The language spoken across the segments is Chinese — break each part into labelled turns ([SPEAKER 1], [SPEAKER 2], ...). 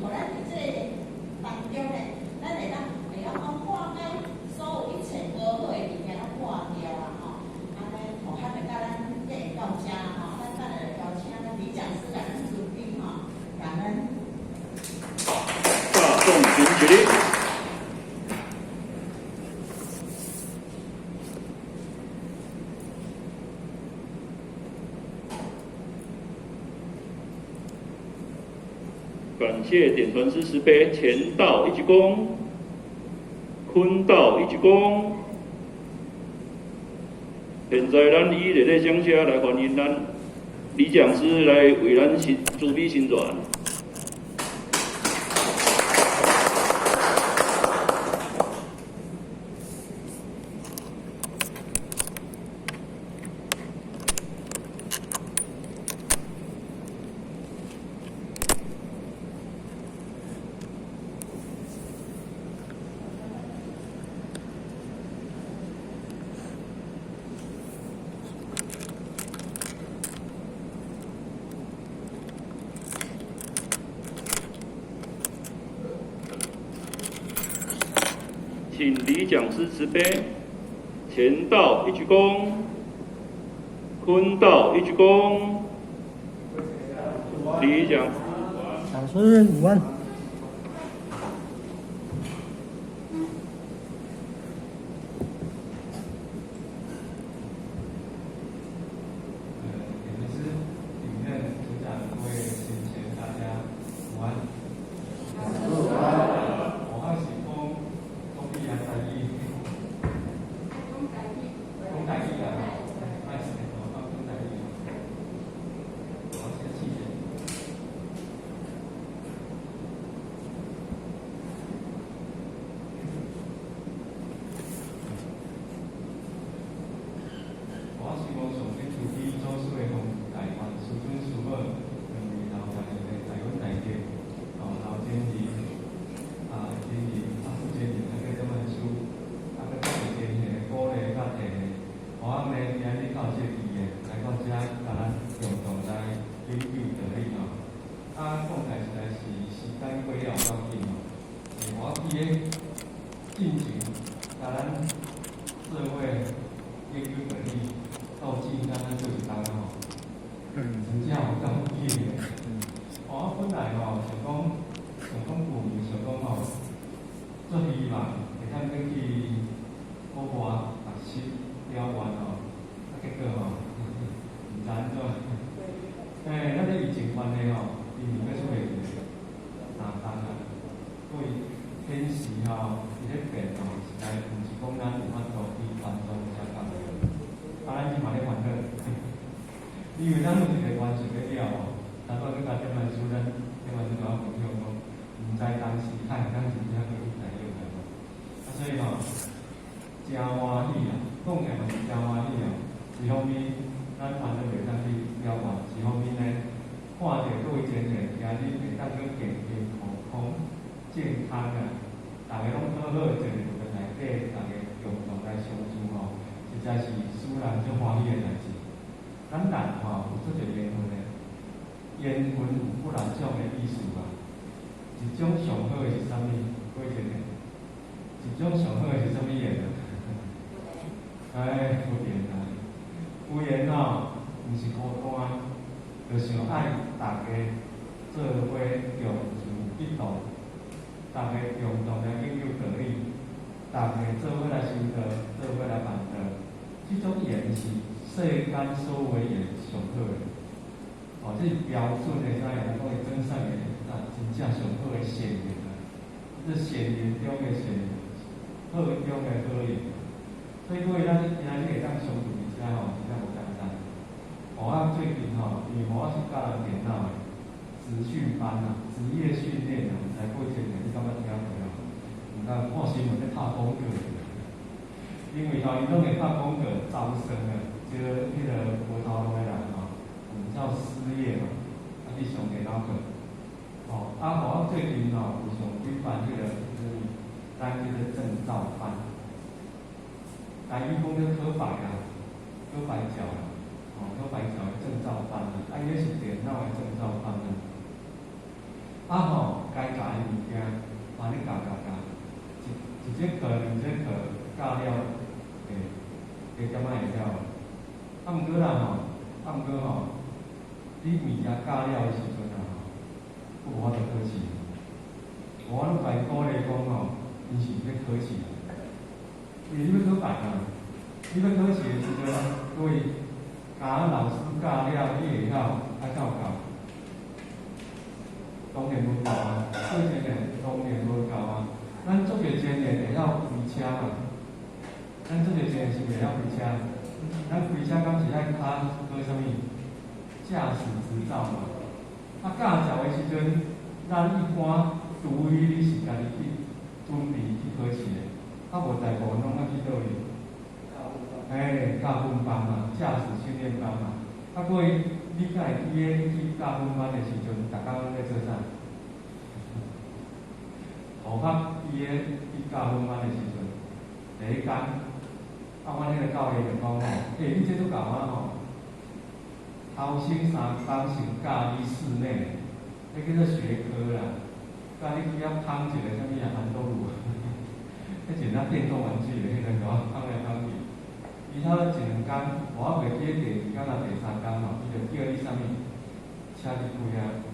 [SPEAKER 1] 互咱伫这个当中咧，咱会当讲化解所有一切无好的物件拢化掉啊吼。安尼，互咱会甲咱建议到遮吼，咱等下邀请咱李讲师来咱主宾吼，感恩。
[SPEAKER 2] 大众群起立。感谢点传师慈悲，前道一鞠躬，坤道一鞠躬。现在咱以热烈掌声来欢迎咱李讲师来为咱主笔宣传。请李讲师慈悲，前道一鞠躬，坤道一鞠躬。李讲师，
[SPEAKER 3] 讲师午安。
[SPEAKER 4] 进行，甲咱社会研究能力到进咱就是当吼，真正有够有意义的。我本来想讲旧年想讲做希望会当去国外读书了完结果唔知安怎。咱咧疫情关系今年要出袂去，相当啊，所以天时伫咧变实在毋是讲咱有法度去完全遮讲的。咱即嘛咧烦恼，因为咱有一个完成的了咱搁去甲点万书咱点万书甲我朋友讲，毋知当时看真正去采用的。所以真欢喜啊，讲起嘛是真欢喜啊。一方面，咱烦恼袂当去了完；一方面呢，看到各位前辈今日会当去健健康康、健康啊，大家拢好好的坐伫内底，大家共同来相处实在是使人足欢喜的代志。咱人有做一个缘分的，缘分有不两种的意思吧。一种上好的是啥物？各位前辈，一种上好的是啥物缘啊？福缘啊！有缘毋是孤单，就想爱大家做伙共处一道，大家共同来研究道理，大家做伙来修道，做伙来办道。这种缘是世间所有缘上好的。这是标准的啥样？讲真善缘，真正上好的善缘啊！这善缘中的善缘，好中的好缘。所以各位，咱今仔日会当相处伫遮真正无简单。最近因为我是教人电脑的职训班职业训练才过一阵子，你感觉听过毋敢看新闻咧拍广告，因为因拢会拍广告招生即个无头路的人叫失业去上电脑课。我最近有上去办咱证照班。伊讲咧科白科白教科白教的证照班伊迄是电脑的证照班该教的物件，安尼教，一节课、两节课教了，加点仔会了。啊，毋过啦你物件教了的时阵啊，无法度考试。我拢甲伊鼓励讲伊是要考试，因为你要考办啊。你要考试的时阵，各位，甲老师教了，你会晓，啊才有够。当然无够啊，考前的当然无够啊。咱做个前的会晓开车嘛？咱做个前是会晓开车，咱开车敢是爱考啥物？驾驶执照嘛。啊，驾照的时阵，咱一般除非你是家己去准备去考试的，啊无大部分拢爱去倒哩？教分班嘛，驾驶训练班嘛。啊，过你敢会记得去教分班的时阵，逐工拢在做啥？互发记得去教分班的时阵，第一天，阮迄个教练就讲你这都教头先3工是教你室内，迄叫做学科啦。教你去遐芳一个啥物韩多鲁，迄是咱电动玩具的迄个甲我芳来芳去。伊头一两工，我袂记得第二工啊第3工伊就叫你啥物车去开啊。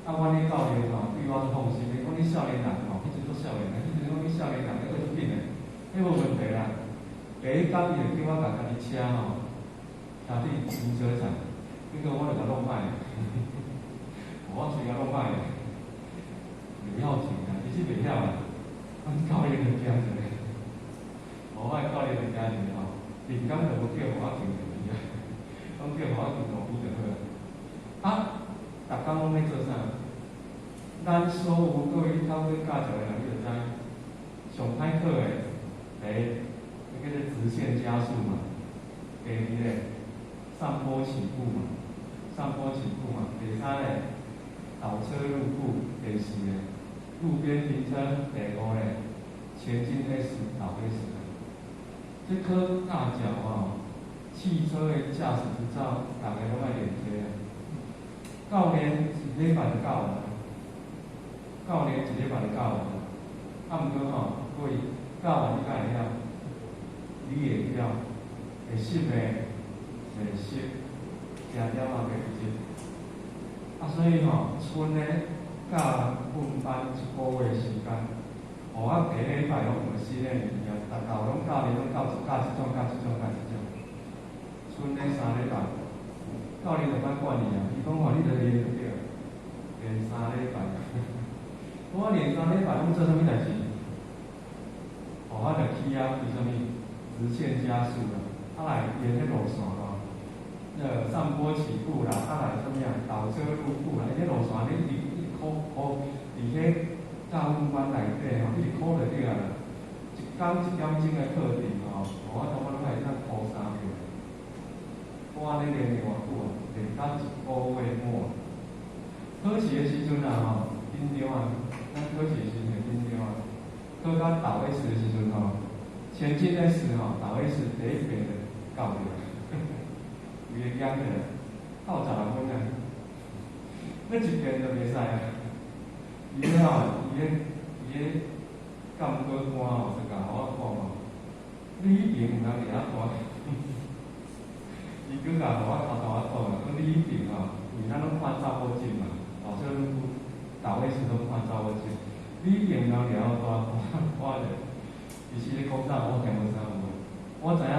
[SPEAKER 4] 阮迄教练对我放心，伊讲你少年人迄阵做少年人，迄阵讲你少年人要做紧的，迄无问题啦。第一工伊就叫我家己车车顶停车场，结果我就甲弄歹，我嘴甲弄歹，袂晓停啊，其实袂晓啦。阮教练就惊一个，我教练就惊一个电工就无叫我停就去啊，讲叫我停路边就好啊。逐工拢在做啥？咱所有各位透过驾照的人，你就知，上歹考的第一，叫做直线加速嘛；第二咧，上坡起步嘛；第三咧，倒车入库；第四咧，路边停车；第五咧，前进 S 倒 S。这科大脚汽车的驾驶执照，大家拢爱练这个。教练一礼拜就教完，教练一礼拜就教完。啊，毋过各位教完你敢会晓？你会晓，会识的，袂识，定定嘛袂记。啊，所以剩咧教分班1个月时间，我第一礼拜拢有新的物件，逐道拢教练拢教即种。剩咧3礼拜。教练就歹管你啊！伊讲你着练就对，练3礼拜。我练3礼拜拢做啥物代志？我着起啊，为啥物？直线加速啦，来沿迄路线上坡起步啦，来啥物倒车入库啦，迄路线你一考，伫迄教分班内底一直考就对啊啦。1工1点钟的课程我拢会当考3秒。我安尼练偌久啊？练到1个月末。考试的时阵紧张啊！咱考试的时阵紧张啊！考到倒 S 的时阵前进 S 倒 S 第一遍就到着，伊会严起来，到16分啊！那一遍就袂使啊！伊迄监考官就甲我讲你一定毋通掠大。伊佫甲我偷讲，讲你一定因为咱拢看查某证嘛，倒车入库、倒 S 拢看查某证，你一定毋通掠大。我就其实咧讲啥，我听无啥有。我知影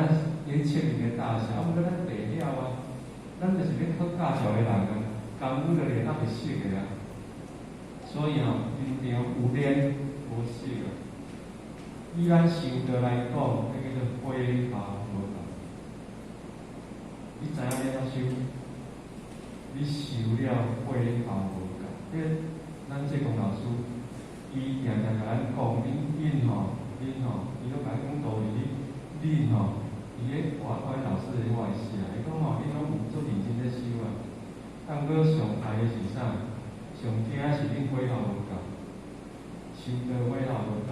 [SPEAKER 4] 伊测验的大小，毋过咱袂晓啊。咱就是咧考驾照的人啊，功夫就练较袂熟的啊。所以平常有练无熟啊。以咱想着来讲，迄叫做挥毫无够。你知影要怎修？你修了挥毫无够。咱这龚老师，伊常常甲咱讲，恁伊都甲咱讲道理。恁伊咧我老师咧我会写，伊讲恁拢有做认真咧修啊。啊，毋过上害的是啥？上惊是恁挥毫无够，修的挥毫无够，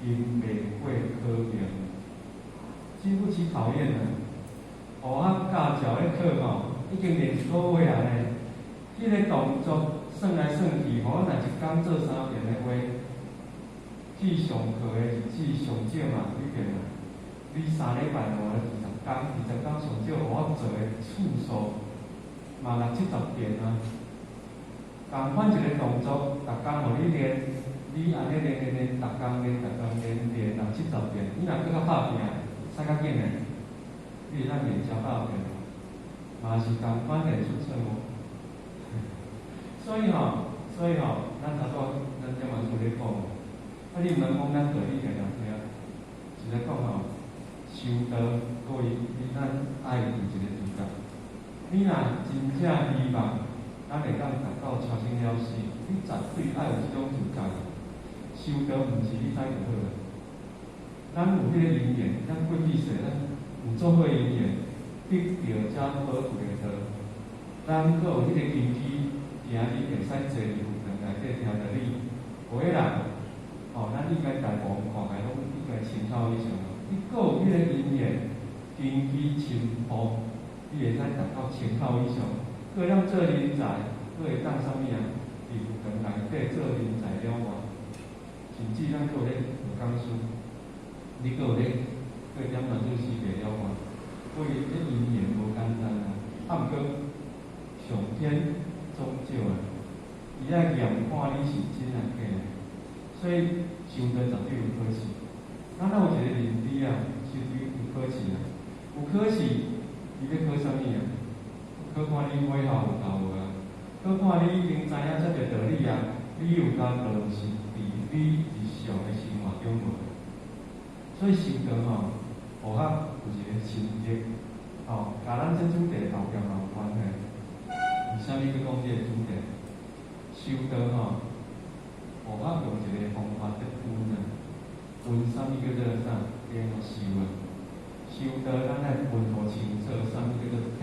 [SPEAKER 4] 因袂过考验，经不起考验啊！驾照咧考已经练1个月啊咧，迄个动作算来算去，咱若1工工做3遍的话，去上课的日子上少嘛几遍啊？你3礼拜换20工上少，我做的次数嘛60-70遍啊。同款一个动作，逐工互你练，你安尼练，逐工练60-70遍，你若搁较拍拼，使较紧诶，你会当练超100遍，嘛是同款练出错误。所以咱头拄咱这嘛做咧讲，你毋通讲咱道理个了对啊，是咧讲修道各位，咱爱有一个主角。你若真正希望咱会当达到超生了死，你绝对爱有即种主角。修道毋是你知就好啦，咱有迄个因缘，咱过去世咱有做好因缘，得到遮宝贵的道，咱阁有迄个根基。今日会使坐伫佛堂内底听道理，有个人，咱应该大部分看起拢应该深厚以上。你阁有迄个因缘，根基深厚，你会使达到深厚以上。阁会当做人才，阁会当啥物啊？伫佛堂内底做人才了外，甚至咱阁有咧学讲书，你阁有咧过点嘛做事业了外，所以这因缘无简单啊。毋过上天。终究啊，伊爱验看你是真啊假啊，所以修道绝对有考试。咱有一个认知啊，修道有考试啊，有考试，伊要考啥物啊？考看你尾效有够无啊？考看你已经知影遮个道理啊，你有甲落实伫你日常的生活中无？所以修道学校有一个成绩，甲咱这主题后边嘛有关系。为啥物去讲这个主题？修道学校用一个方法在分啊，分啥物叫做啥？叫做修啊。修道咱来分互清楚，啥物叫做体，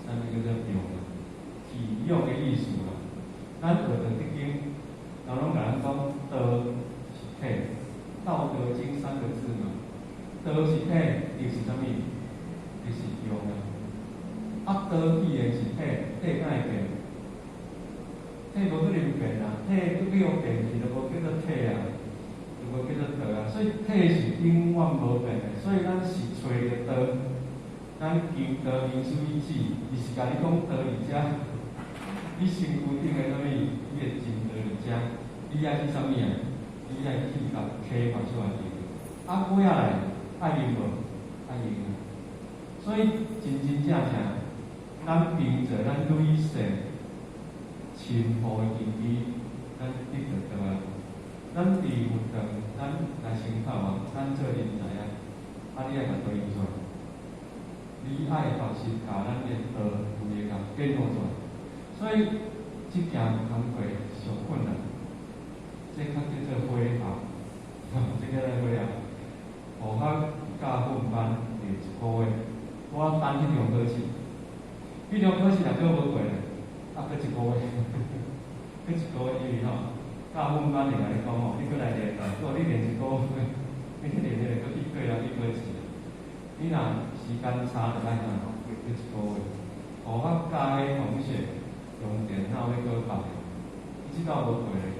[SPEAKER 4] 啥物叫做用啊？体用的意思啊。咱学道的经，人拢甲咱讲道是体，《道德经》3个字嘛。道是体，就是啥物？就是用啊。道必然是体，体哪会变？体无可能变啊！体搁要变去，就无叫做体啊，就无叫做道啊。所以体是永远无变的。所以咱是找着道，咱求道明师以止，伊是甲你讲道伫遮。你身躯顶的啥物？你的真道伫遮。你爱去啥物啊？你爱去甲体发出来去。尾仔来爱用无？爱用啊！所以真正。咱凭着咱累世深厚的根基，咱得着道啊。咱伫佛堂，咱来参考啊，咱做人才啊，你爱甲道用出来，你爱学习甲咱的道有会甲变化出来。所以即件工课上困难，这较叫做火候，这叫做火候。学校教训班第1个月，我等迄场考试。迄场考试若考无过咧，搁1个月，搁1个月因为教训班就甲你讲你搁来练啦，你练1个月，你练搁1个月1个月你若时间差就爱过1个月。学校教的方式用电脑咧考考，即道无过咧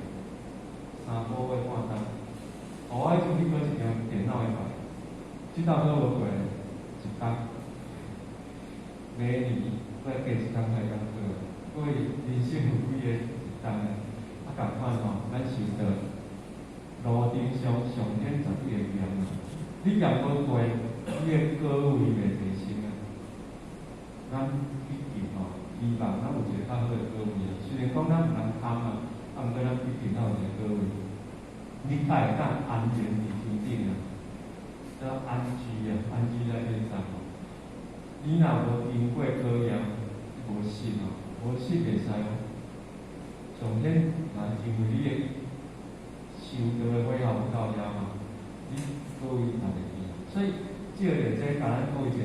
[SPEAKER 4] ，3个月半当。学校就去考一张电脑的考，即道考无过咧1工，每年。再加1工才工作，所以人生有几个1工咧？共款咱修道路程上上天绝对会验啊！你验无过，你的果位袂提升啊！咱必定希望咱有一个较好的果位啊。虽然讲咱毋通贪啊，毋过咱必定要有一个果位，你才会当安全伫天顶啊！叫安居啊，安居在天上。你若无经过考验，无信无信袂使哦。上天若因为你的修道的火候有到遐你各位拿袂记。所以借着这甲咱各位一个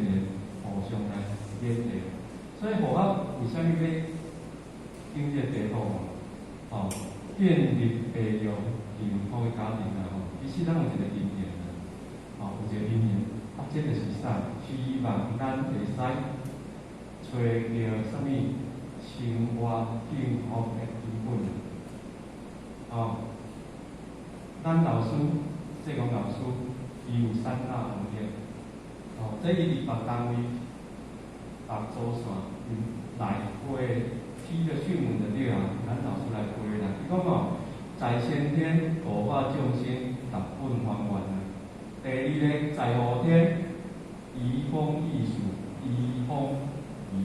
[SPEAKER 4] 互相来勉励。所以学校为啥物要经这题目建立培养幸福的家庭其实咱有一个因缘有一个因缘。这就是啥？希望咱会使找到啥物生活幸福的根本。吼，咱老师，社工老师，伊有3大行业，哦，这伊伫别单位、别组线来会批的讯问的了，咱老师来回啦。伊讲哦，在先天度化众生，达本还原啊。第二咧，在后天移风易俗，移风易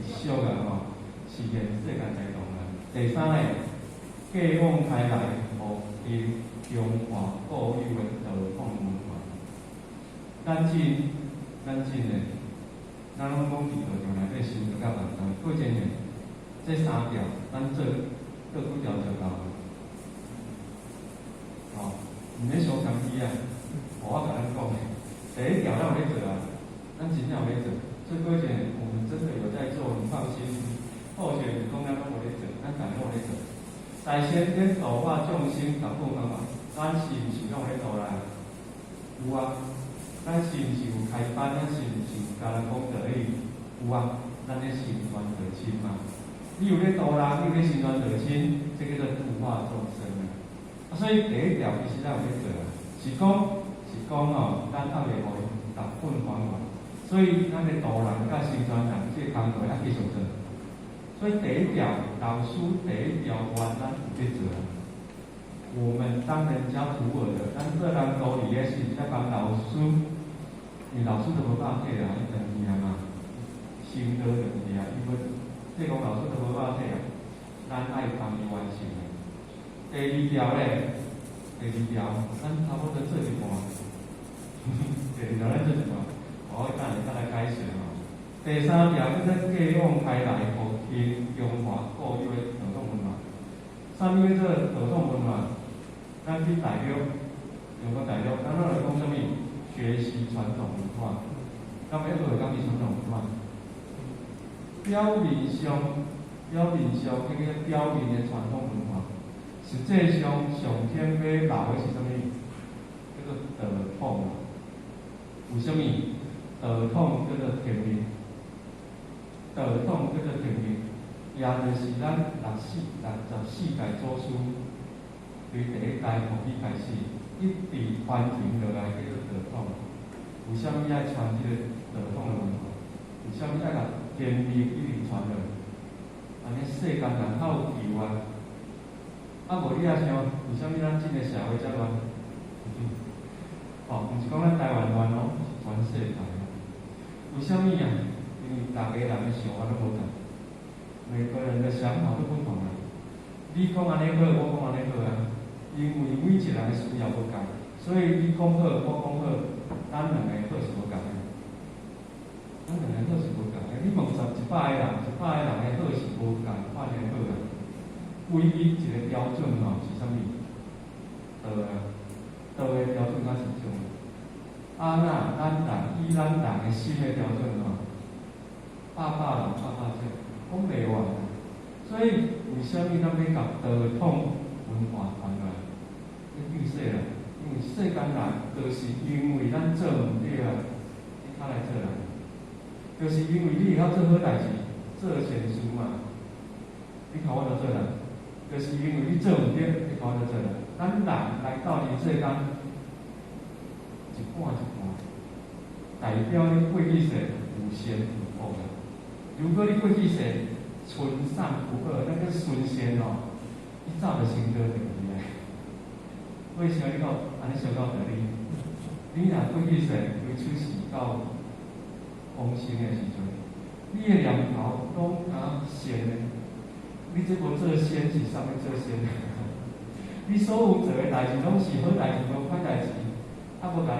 [SPEAKER 4] 俗啊吼，实现世界大同啊。第三咧，继往开来，互因中华固有的道统文化。咱真诶，咱拢讲伫道场内底修得较万重，过真诶，这3条咱做几条就够了。哦，毋免伤心机啊！我甲咱讲诶，第一条咱有咧做啊，咱真正有咧做。这过程我们真的有在做，你放心。后学理工咱拢有咧做，咱逐个拢有咧做。在先天度化众生，达本还原，咱是毋是拢有咧做啦？有啊。咱是毋是有开班？咱是毋是有教人讲道理？有啊，咱咧心传道亲嘛。你有咧度人，你有咧心传道亲，这叫做度化众生啊。所以第一条其实咱有咧做啊，是讲哦，咱还袂互伊达本还原。所以咱咧度人甲心传人，这工作要继续做。所以第一条，老师第一条话咱有咧做啊。我们当人家徒儿的，咱做人道理也是在帮老师。你老师都无法体啊，伊等于啊嘛，心得问题啊，因为这个老师都无法体啊，咱爱帮伊完成的。第二条咧，咱差不多做一半。第二条咱做一半，我等下再来解释吼。第3条就是继往开来，互因中华固有的道统文化。啥物叫做道统文化？咱去大陆，中国大陆，咱拢来讲啥物？学习传统文化，咁要做讲是传统文化。表面上，这个表面的传统文化，实际上上天要留的是啥物？叫做道统。为什么？道统叫做天命，道统叫做天命，也就是咱64届祖师，对第一代从伊开始。一直传承落来叫做道统，为什么爱传这个道统的文化？为什么爱甲天命一直传落？安尼世间人较有救啊！啊无你也想，为什么咱这个社会遮乱？毋是讲咱台湾乱咯，是全世界。为什么啊？因为大家人的想法都无同，每个人的想法都不同啊。你讲安尼好，我讲安尼好啊。因为每一个人的需要不同，所以你讲好，我讲好，咱两个好是无同的。咱两个好是无同的。你问100个人的好是无同款的好啊。唯一一个标准吼是啥物？道啊，道的标准较是种。啊那咱人以咱人的心的标准吼，百人，讲袂完。所以为什么咱要甲道统文化传来？你说啦，因为世间人就是因为咱做唔对啊，你才来做人。就是因为你会晓做好代志，做善事嘛，你靠我做做人。就是因为你做唔对，你靠我做人。咱人来到人世间，一半，代表你过去世有善有恶啊。如果你过去世纯善不恶，那个纯善哦，你早就成道了。为啥你讲安尼相到道理？你若过去世为出世到丰盛的时阵，你的念头拢善的，你这无做善是啥物做善？你所有做的代志拢是好代志，无歹代志，啊无甲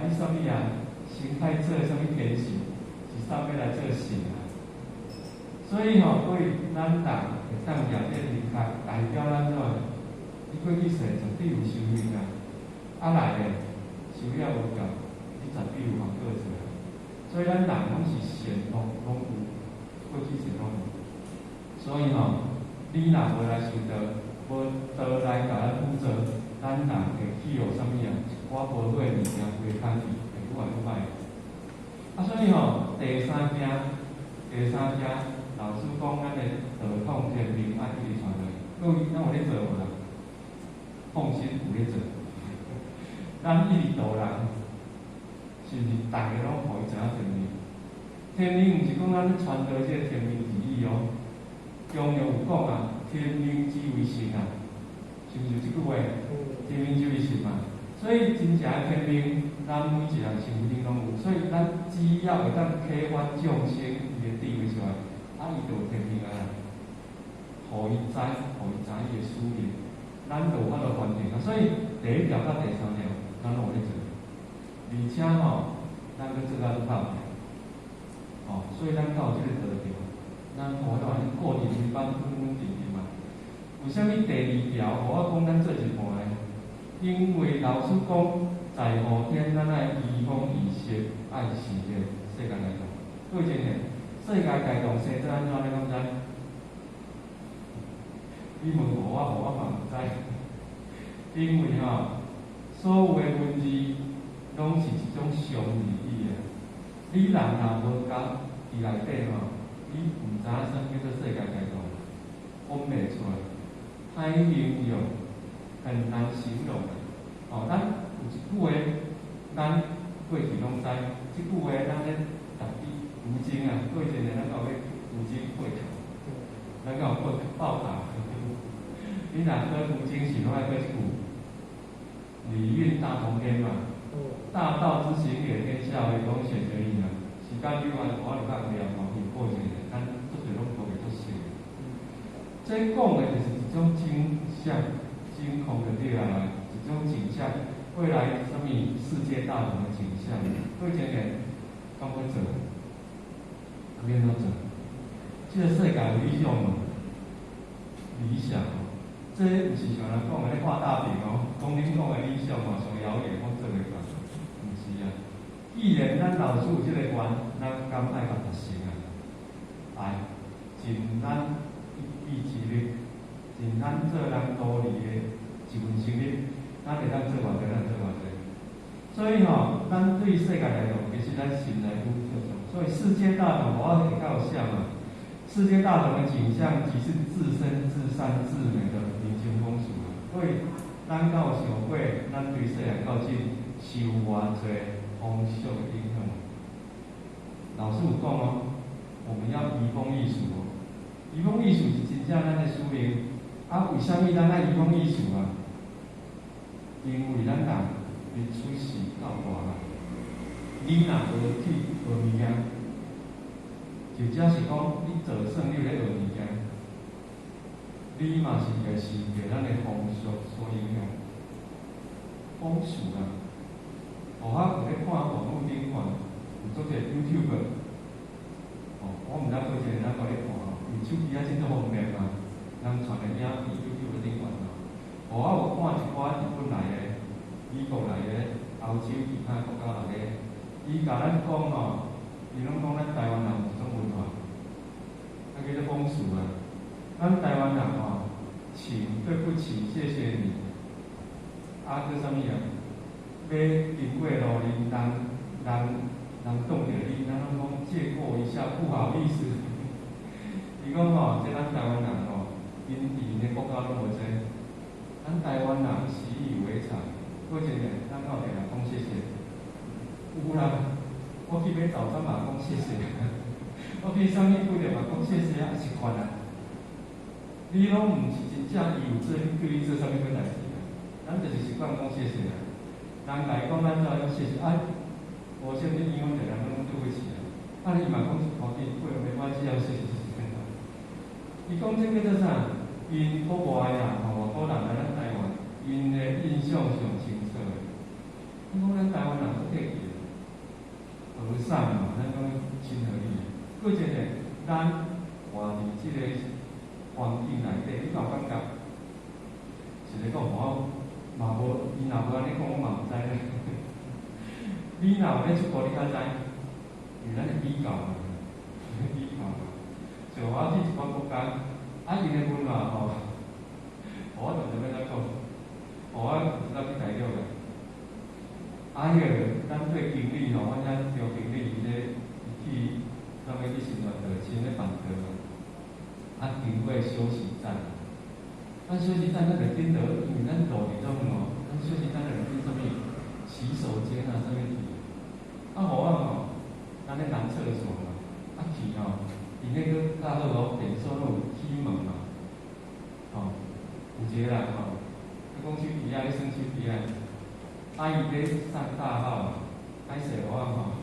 [SPEAKER 4] 你啥物啊？心态做啥物偏事，是啥物来做善啊？所以吼，对咱人会当业这离开，代表咱怎？你过去世绝对有修行啊，来咧修了无够，你绝对有通过做。所以咱人拢是善拢有，过去世拢有。所以吼，你若无来修道，无道来甲咱辅助，咱人会去有啥物啊？我无好诶物件会牵去，会愈来愈歹。所以吼，第三件，老师讲咱诶道统天命爱一直传落，各位，咱有咧做无啦？放心有咧做。咱一直度人，是毋是逐个拢互伊知影天命？天命毋是讲咱咧传导即个天命之意哦。中药有讲啊，天命之为神啊，是毋是即句话？天命之为神嘛。所以真正的天命，咱每一个人身边拢有。所以咱只要会当启发众生伊的智慧出来，伊就有天命啊。互伊知，互伊知伊的使命，咱就有法度完成啊。所以第一条到第三条，咱拢有咧做，而且咱要做到到底。所以咱才有即个道条，咱互我安尼固定一班稳定定嘛。为虾米第二条，互我讲咱做一半呢？因为老师讲，在后天咱爱移风易俗，爱是个世界大同。对真诶，世界大同生做安怎你敢知？你问互我嘛毋知。因为所有诶文字拢是一种常义诶。你人若无讲伫内底你毋知影啥叫做世界大同，讲袂出来，歹形容，很难形容。咱有一句话，咱过去拢知，即句话咱咧读古经啊，过去咱到咧古经会考，咱有报答。你若学古经是拢爱学一句，礼运大同篇嘛。大道之行也，天下为公，选择义嘛。时间比我就较有念有过一个，咱做侪拢无会做写。这讲的就是一种景象、景空的对啊，一种景象，未来什么世界大同的景象，对真个讲要做，免怎做？这个世界有理想无？理想这毋是像人讲的咧画大饼讲恁讲的理想上遥远，我做袂到。毋是啊，既然咱老师有即个愿，咱敢爱甲达成啊？爱尽咱一己之力，尽咱做人道理的一份心力，咱会当做偌济，咱做偌济。所以咱对世界来讲，其实咱心内有着重。所以世界大同，我会较有像啊。世界大同的景象，即是自身自善自美的民情风俗啊。所以咱到想过，咱对世界到进受偌济风俗的影响。老师有讲我们要移风易俗移风易俗是真正咱的使命。为虾米咱爱移风易俗啊？因为咱人伫出世到大汉，你若无去学物件，就只是讲你做算你咧学物件，你嘛是会受着咱的风俗所影响。风俗啊，我有咧看网络顶看，有做者 YouTube， 我毋知过一个人在咧看因为手机真多方便嘛，人传的影片 YouTube 顶看我有看一寡日本来的、美国来的、欧洲其他国家来的，伊甲咱讲伊拢讲咱台湾人有一种文化，叫做风俗啊。咱台湾人请对不起，谢谢你。叫啥物啊？要经过路人动着你，咱拢讲借过一下，不好意思。伊讲这咱台湾人因伫的国家拢无这，咱台湾人习以为常。过一个咱到地人讲谢谢。有啦，我去买早餐嘛讲谢谢，我去啥物饭店嘛讲谢谢啊，是款啊。你拢毋是真正伊有做，你对伊做啥物款代志啊？咱就是习惯讲谢谢啊。人来讲咱就要谢谢我现在英文的人拢对不起啊。你嘛讲好听，没关系，要谢谢谢谢。伊讲这叫做啥？因国外人外国人来咱台湾，因的印象上清楚的。伊讲咱台湾人不客气，和善嘛，咱讲亲和力。过一个咱活伫即个环境内底，你有感觉？是咧讲我嘛无，伊若无安尼讲，我嘛毋知咧。你若有咧出国，你较知，因为咱是比较嘛，比较嘛。像我去一寡国家，因的文化我就要怎讲？我不知道去大陆个。咱对经理我遐做经理咧，去啥物去新传道，新咧办道经过休息站，咱小时咱咧顶头，因为咱路伫种哦，咱小时咱咧顶什么洗手间啊，什么去，啊，互我吼，咱咧男厕所嘛，啊去吼，伊迄个大号哦，电所拢有起门嘛，吼，有一个人吼，伊讲手机啊，咧耍手机啊，啊伊咧上大号，歹势我吼，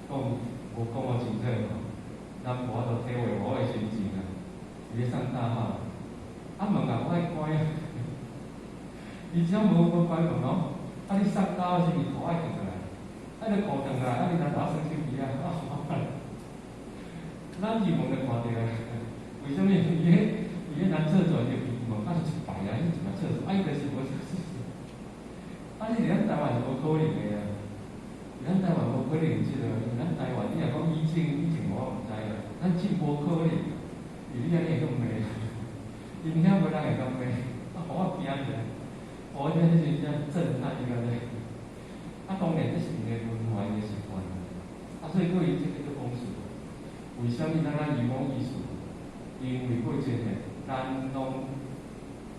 [SPEAKER 4] 讲无讲我真正吼，咱无法度体会我诶心情啊，伊咧上大号。啊门啊，我爱关啊！而且无关门哦，啊你上高是毋是裤爱脱下来？啊你裤脱下来，啊你若打算手机啊？咱入门就看到啊，为什么伊迄男厕所就门啊是一排啊，迄一排厕所，啊伊就是无厕所。啊你伫咱台湾是无可能的啊，咱台湾无可能即个，因为咱台湾你若讲以前我毋知啦，咱真无可能，因为你安尼会咁骂。因遐无人会讲咩，啊，互我惊起来，我真是真震撼一个咧。啊，当然这是因个文化的习惯，啊，所以对于这个风俗，为什么咱移风易俗？因为过前咧，咱拢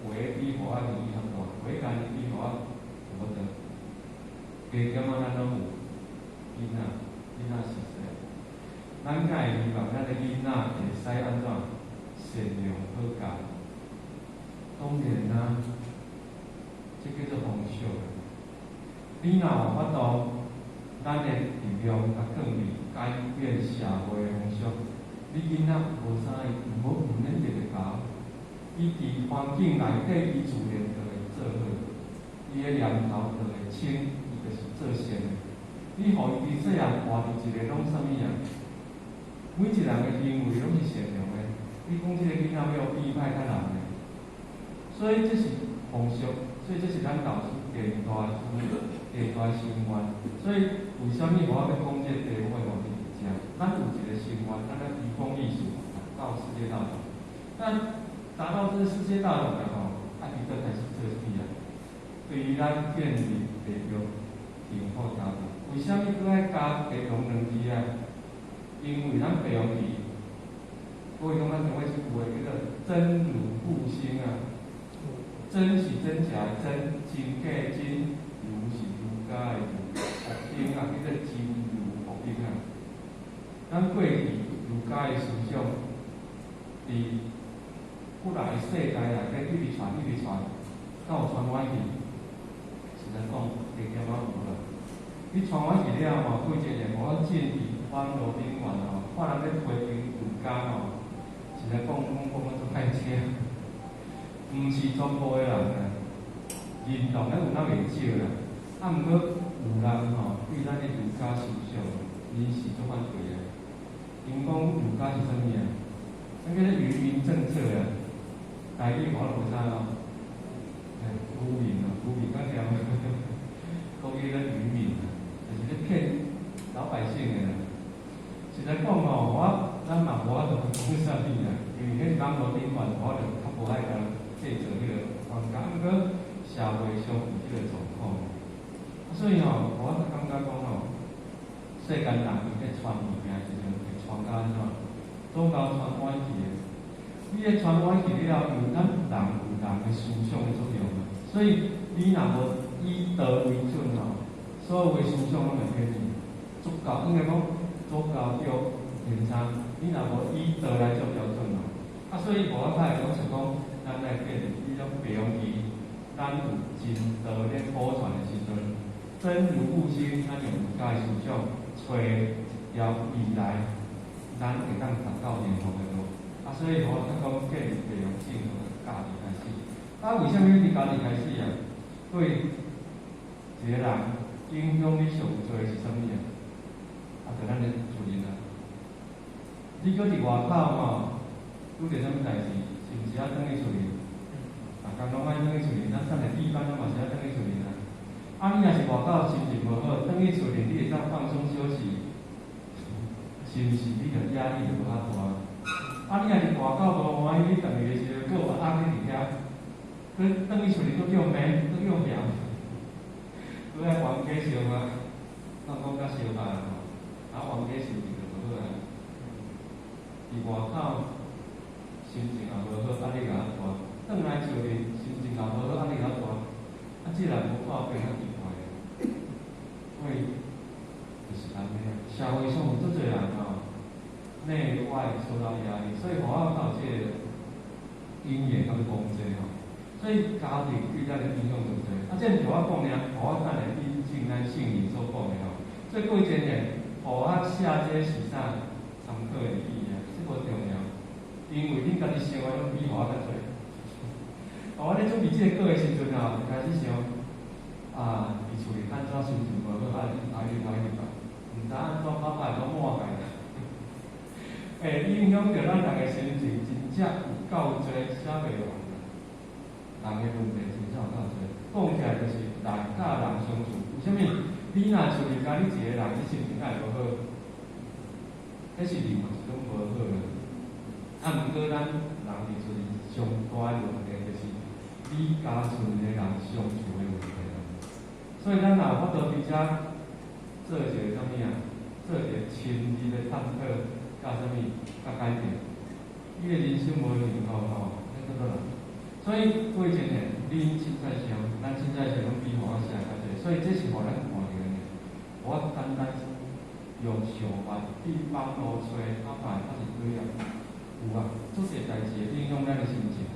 [SPEAKER 4] 话比互我年纪较大，话家己比互我差不多，加减啊咱拢有囡仔是说，咱敢会希望咱的囡仔会使安怎善良好教？当然啦，这叫做风俗。你若有法度，咱的力量甲更力改变社会的风俗，你囡仔无啥毋免特别教，伊伫环境内底，伊自然就会做好，伊的念头就会清，伊就是做善。你互伊伫细汉活伫一个拢啥物啊？每一人的行为拢是善良的。你讲这个囡仔要变歹较难的。所以这是风俗，所以这是咱老师电大心愿。所以为什么我要讲这个题目？我是讲，咱有一个心愿，咱要移风易俗，到世界大同。但达到这个世界大同的吼，啊，伊个才是做什么啊？对于咱建立地标幸福家庭，为什么搁爱加培养两字啊？因为咱培养字，各位讲咱总会是有诶叫做真如不心啊。真是真假的真，真假的真，如是儒家的儒，福音啊，叫做真如福音啊。咱过去儒家的思想，伫古来的世界内底一直传，到传远去，是咱讲会点仔有啦。你传远去了吼，过一年我进去翻路顶玩吼，看人咧批评儒家吼，是咱讲做歹车。毋是全部的人啊，认同咱有咱袂少啦。啊，毋过有人吼对咱的儒家思想，伊是做反对的。因讲儒家是啥物啊？咱叫做愚民政策啊。台语我就袂知咯。愚民啊，愚民较嫌，讲伊个愚民啊，就是咧骗老百姓的啦。实在讲吼，咱嘛无法度讲啥物啊，因为迄网络顶端我就较无爱讲。制造迄个框架，毋过社会上有即个状况，所以吼，我感觉讲吼，世间人伊咧传物件时阵，会传到安怎？总交传歪去的。你咧传歪去了，因为咱人有人的思想的作用嘛，所以你若无以道为准吼，所有的思想拢会偏离。宗教应该讲宗教叫原则，你若无以道来做标准嘛，啊，所以我派讲是讲。咱来建立迄种培养基，咱有真道咧普传的时阵，真如不心，咱用儒家的思想，找条未来，咱会当达到幸福的路。啊，所以我讲建立培养幸福的家庭开始。啊，为什么伫家庭开始啊？对一个人影响你上多是啥物啊？啊，就咱的主人啊。你搁伫外口吼，拄着啥物代志？是毋是要转去厝里？大家拢爱转去厝里，咱等下地方咱嘛是要转去厝里啦。啊，你若是外口心情无好，转去厝里你会当放松休息，是毋是？你着压力就无遐大。啊，你若是外口无欢喜，你逐日的时阵搁有压力伫遐，转去厝里搁叫骂，搁叫嫌，搁爱冤家相啊，咱讲较相拍吼，啊冤家心情就无好啊。伫外口。心情也无好，压力也大，转来厝里心情也无好，压力较大，即个人无看变较奇怪的，所以就是安尼啊。社会上有足侪人内外受到压力，所以互我有即个经验甲攻击所以家庭对咱的影响就多。即个互我讲俩，互我等下引证咱圣灵所讲的所以各位前人，互我写这是啥参考的意义这无重要，因为恁家己生活拢比互我较多。我咧准备即个课的时阵就开始想伫厝里安怎心情无好，哪里吧，毋知安怎拍摆都满摆。影响着咱大家心情，真正有够多写袂完。人的问题真正有够多，讲起来就是人甲人相处，为虾米？你若厝里甲你一个人，你心情爱无好，迄是另外一种无好啦。毋过咱人伫厝里上大的问题就是你家厝的人相处的问题啦。所以咱若有法度伫遮做一个啥物做一个深入的探讨，甲啥物甲改变，你的人生无幸福迄个啦。所以各位前人，恁凊彩想，咱凊彩想拢比互我写较济，所以这是互咱看到的。我单单用想法去帮路找拍摆，是对啊，有做些代志影响咱的心情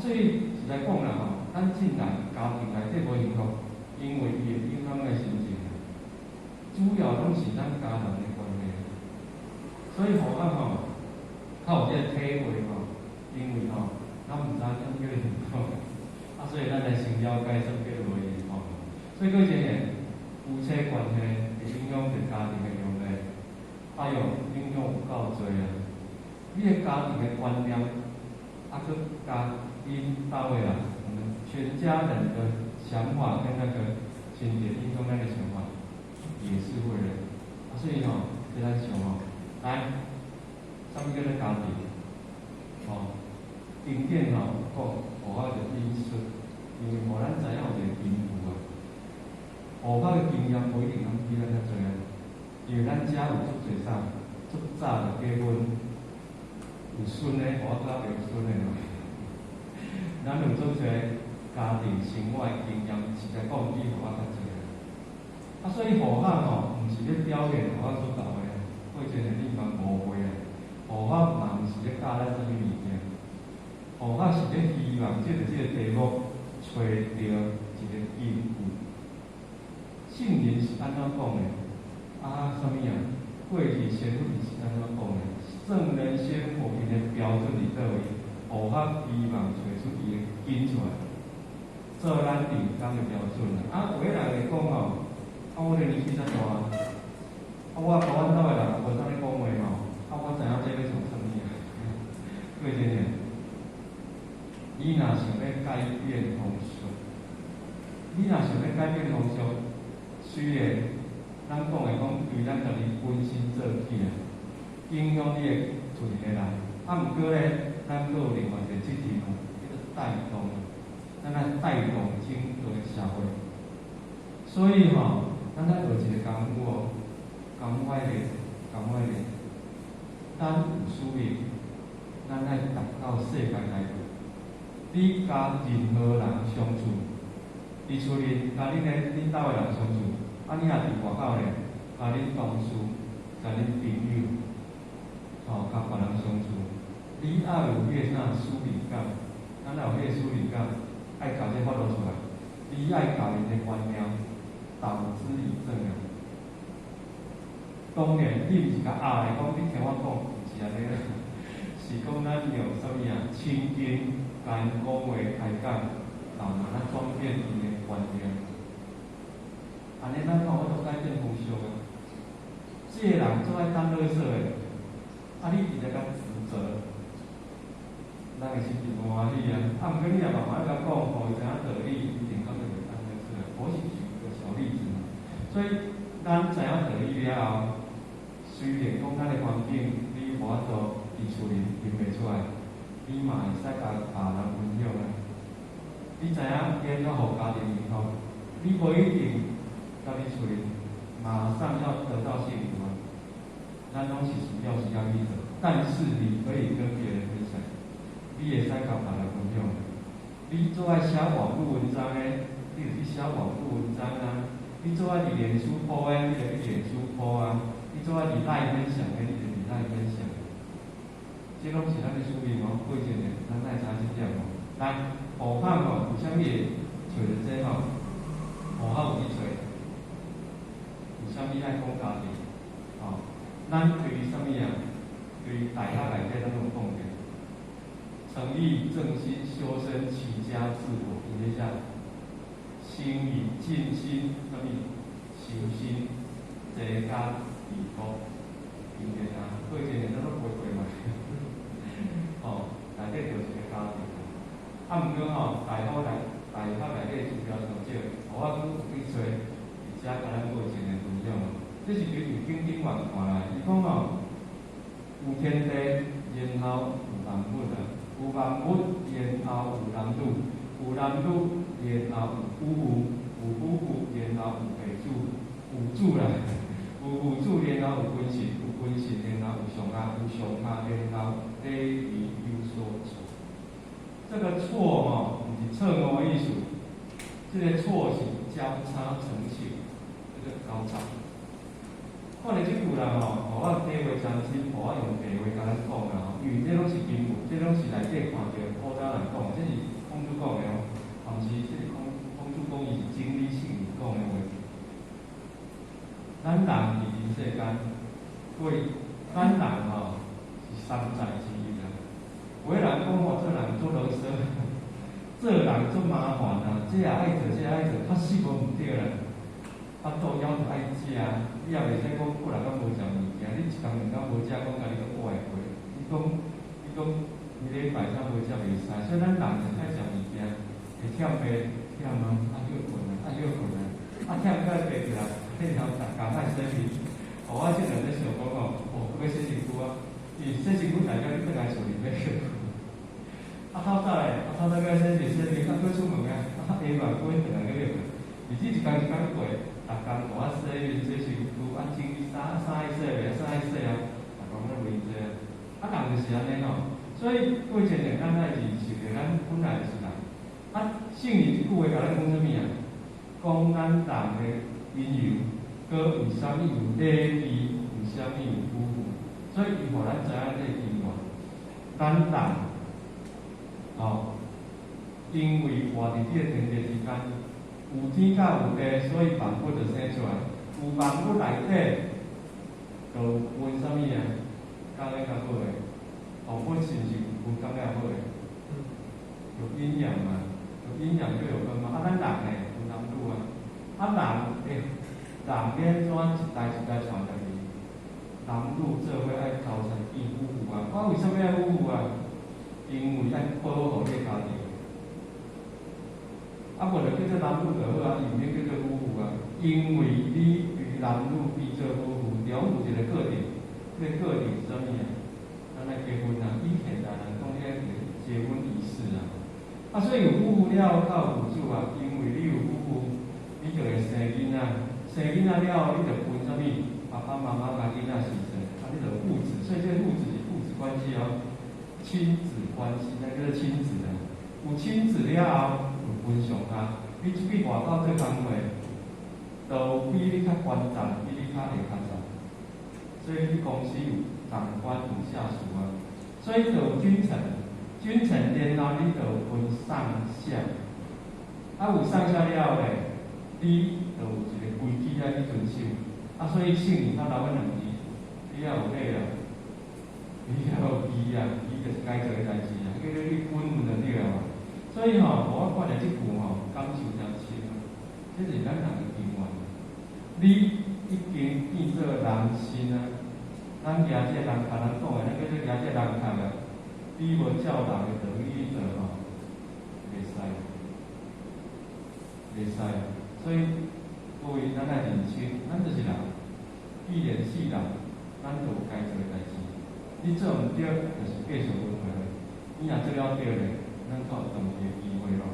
[SPEAKER 4] 所以实在讲啦咱进来家庭内底无幸福，因为伊会影响咱的心情主要拢是咱家人的关系。所以互我较有这个体会因为咱毋知怎叫幸福，所以咱来先了解什么叫做幸福。所以各位前人，夫妻关系会影响着家庭的关系，影响有够多啊！你的家庭的观念，佮加因兜的人，全家人的想法跟那个情节影响咱的想法，也是会的。所以给咱想来，什么叫做家庭？经典讲，互我就因素，因为互咱知影有一个根据互我的经验不一定比咱较侪因为咱家有足侪啥，足早就结婚，有孙的，互我较袂有孙的咱有足侪家庭生活的经验，实在讲比互我较侪所以互我毋是咧表现互我所教的，过前的你嘛误会互我嘛毋是咧教咱啥物物件。互我是咧希望借着这个题目，找到一个根据。圣人是安怎讲的？啥物过去先父是安怎讲的？圣人先父因的标准伫倒位？互我希望找出伊的根出来，做咱人工的标准啦。有个人会讲我的年纪遮大，我甲阮兜的人无啥咧讲话我知影这要从啥物过前年。你若想要改变风俗，虽然咱讲的对咱家己本身做起影响你的厝里的人，毋过咧，咱阁有另外一个职责叫做带动，咱带动整个社会。所以咱来学一个功夫功夫的，咱有使命，咱来达到世界内底。你甲任何人相处，伫厝里甲恁兜的人相处，你若伫外口咧，甲恁同事、甲恁朋友，甲别人相处，你爱有迄个啥使命感，咱有迄个使命感，爱甲这发露出来，你爱甲因的观念投之以正当然，你毋是甲你听我讲，毋是安尼啦，是讲咱用啥物亲近。甲因讲话开讲，咱转变因的观念，安尼咱我都改变风俗这个人做爱当垃圾的，你直接甲指责，咱的心情无欢喜毋过你若慢慢甲讲，互伊知影道理，一定较袂当垃圾。我是举一个小例子所以咱知影道理了后，虽然讲咱的环境你无法度伫厝里用袂出来。你嘛会使甲别人分享你知影安怎互家庭幸福？你无一定甲你厝里马上要得到幸福咱拢是需要时间去做，但是你可以跟别人分享，你会使甲别人分享你做爱写网络文章诶，你就去写网络文章啊；你做爱伫脸书po诶，你就去脸书po啊；你做爱伫赖分享诶，你就伫赖分享。这拢是咱的使命哦，过一年咱爱查一点哦。来，河汉哦，有啥物会找着这吼？河汉有去找，有啥物爱讲家己？哦，咱对于啥物啊？对于大学内底咱拢讲的，诚意正心，修身齐家治国，伊咧啥？心以静心，啥物？修心，齐家治国，今年啊，过一年咱都过过嘛。哦，内底就是一个家庭。啊，毋过吼，大学内底资料上少，我讲有去找，而且甲咱过一年分享哦。这是根据经典文看来，伊讲吼。有天地，然后有万物啊；有万物，然后有男女；有男女，然后有夫妇；有夫妇，然后有父主；有主啦；有父主，然后有君臣；有君臣，然后有上下；有上下，然后礼仪有所处。这个错哦，不是错误的意思，这个错是交叉成就，这个高潮。看了这句啦吼，我体会真深，我用白话甲咱讲啦吼，因为这拢是经文，这拢是内底看到古早人讲，这是孔子讲的哦，毋是这是孔子讲伊是经理性讲的话。咱人伫人世间，所以咱人吼是三才之一啦。有个人讲吼，做人做啰嗦，做人做麻烦啊，这也爱做，这也爱做，较死无毋对啦。啊，做枵就爱食，你也袂使讲过来讲无食物件，你一工两工无食，讲家己都过会过。你讲一礼拜才无食袂使，所以咱人是爱食物件，会忝袂忝啊，休困啊，休困啊，忝到爬起来，迄条赶快洗面。我即两日想讲吼，要洗身躯啊，伊洗身躯大概你倒来厝里要休困。透早咧，透早要洗面，啊，过出门啊，下晚过回来个休困，日子一工一工过。逐工同我洗面洗身躯，啊，整理衫爱洗袂，衫爱洗啊，逐工咧袂济啊。啊，人就是安尼吼，所以过一年咱爱是受着咱本来就是人。啊，圣人一句话甲咱讲啥物啊？讲咱人的因由，搁为啥物有礼仪，为啥物有夫妇？所以伊互咱知影这个因缘。咱人，因为活伫这个天地之间。有天甲有地，所以万物就生出来。有万物内底，就分啥物啊？讲咧较好诶，本身是分讲咧好诶。有阴阳嘛，有阴阳就有分嘛。啊，咱人诶有男女啊。啊，人免怎一代一代传下去？男女做伙爱交缠变夫妇啊。我为什么爱夫妇啊？因为爱保护你家庭。啊，无就叫做男女就好啊，伊毋免叫做夫妇啊。因为你与男女必做夫妇，了有一个个体，这个个体是啥物啊？咱来结婚啊，以现代人讲遐个结婚仪式啊。啊，所以有夫妇了，靠有主啊。因为你有夫妇，你就会生囡仔，生囡仔了，你就分啥物？爸爸妈妈把囡仔生出，啊，你就有父子，所以这个父子是父子关系哦，亲子关系，那叫做亲子啊。有亲子了后。分上下，你出去外口做工课，就比你较关键，比你较会较早。所以你公司有长官有下属啊，所以就有君臣，君臣然后你就分上下，啊有上下了咧，你就有一个规矩要去遵守，啊所以圣人较留个两字，你要有礼啊，你要有义啊，义就是该做个代志啊，叫做你分就对了嘛。所以我看了这句感受真深啊！这是咱人的经验。你已经变做人心啊！咱举这人甲人讲的，咱叫做举这人头啊！你无照人的道理做袂使，袂使。所以各位，咱来认清，咱就是人。既然是人，咱就有该做的代志。你做毋对，就是继续轮回。你若做了对咧。咱才有同个机会咯。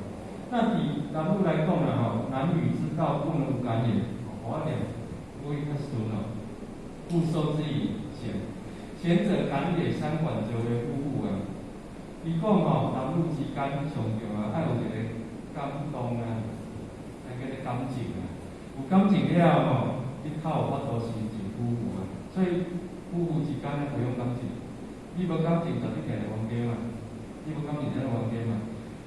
[SPEAKER 4] 那以男女来讲啦男女之道不能无感也。我念，我一开始读了，不收之以贤，贤者感也，三管则为夫妇啊。伊讲吼，男女之间上重要爱有一个感动啊，爱叫做感情啊。有感情了吼，你较有法度成就夫妇啊。所以夫妇之间咧培养感情，你无感情就你定来冤家嘛，你无感情就冤家嘛。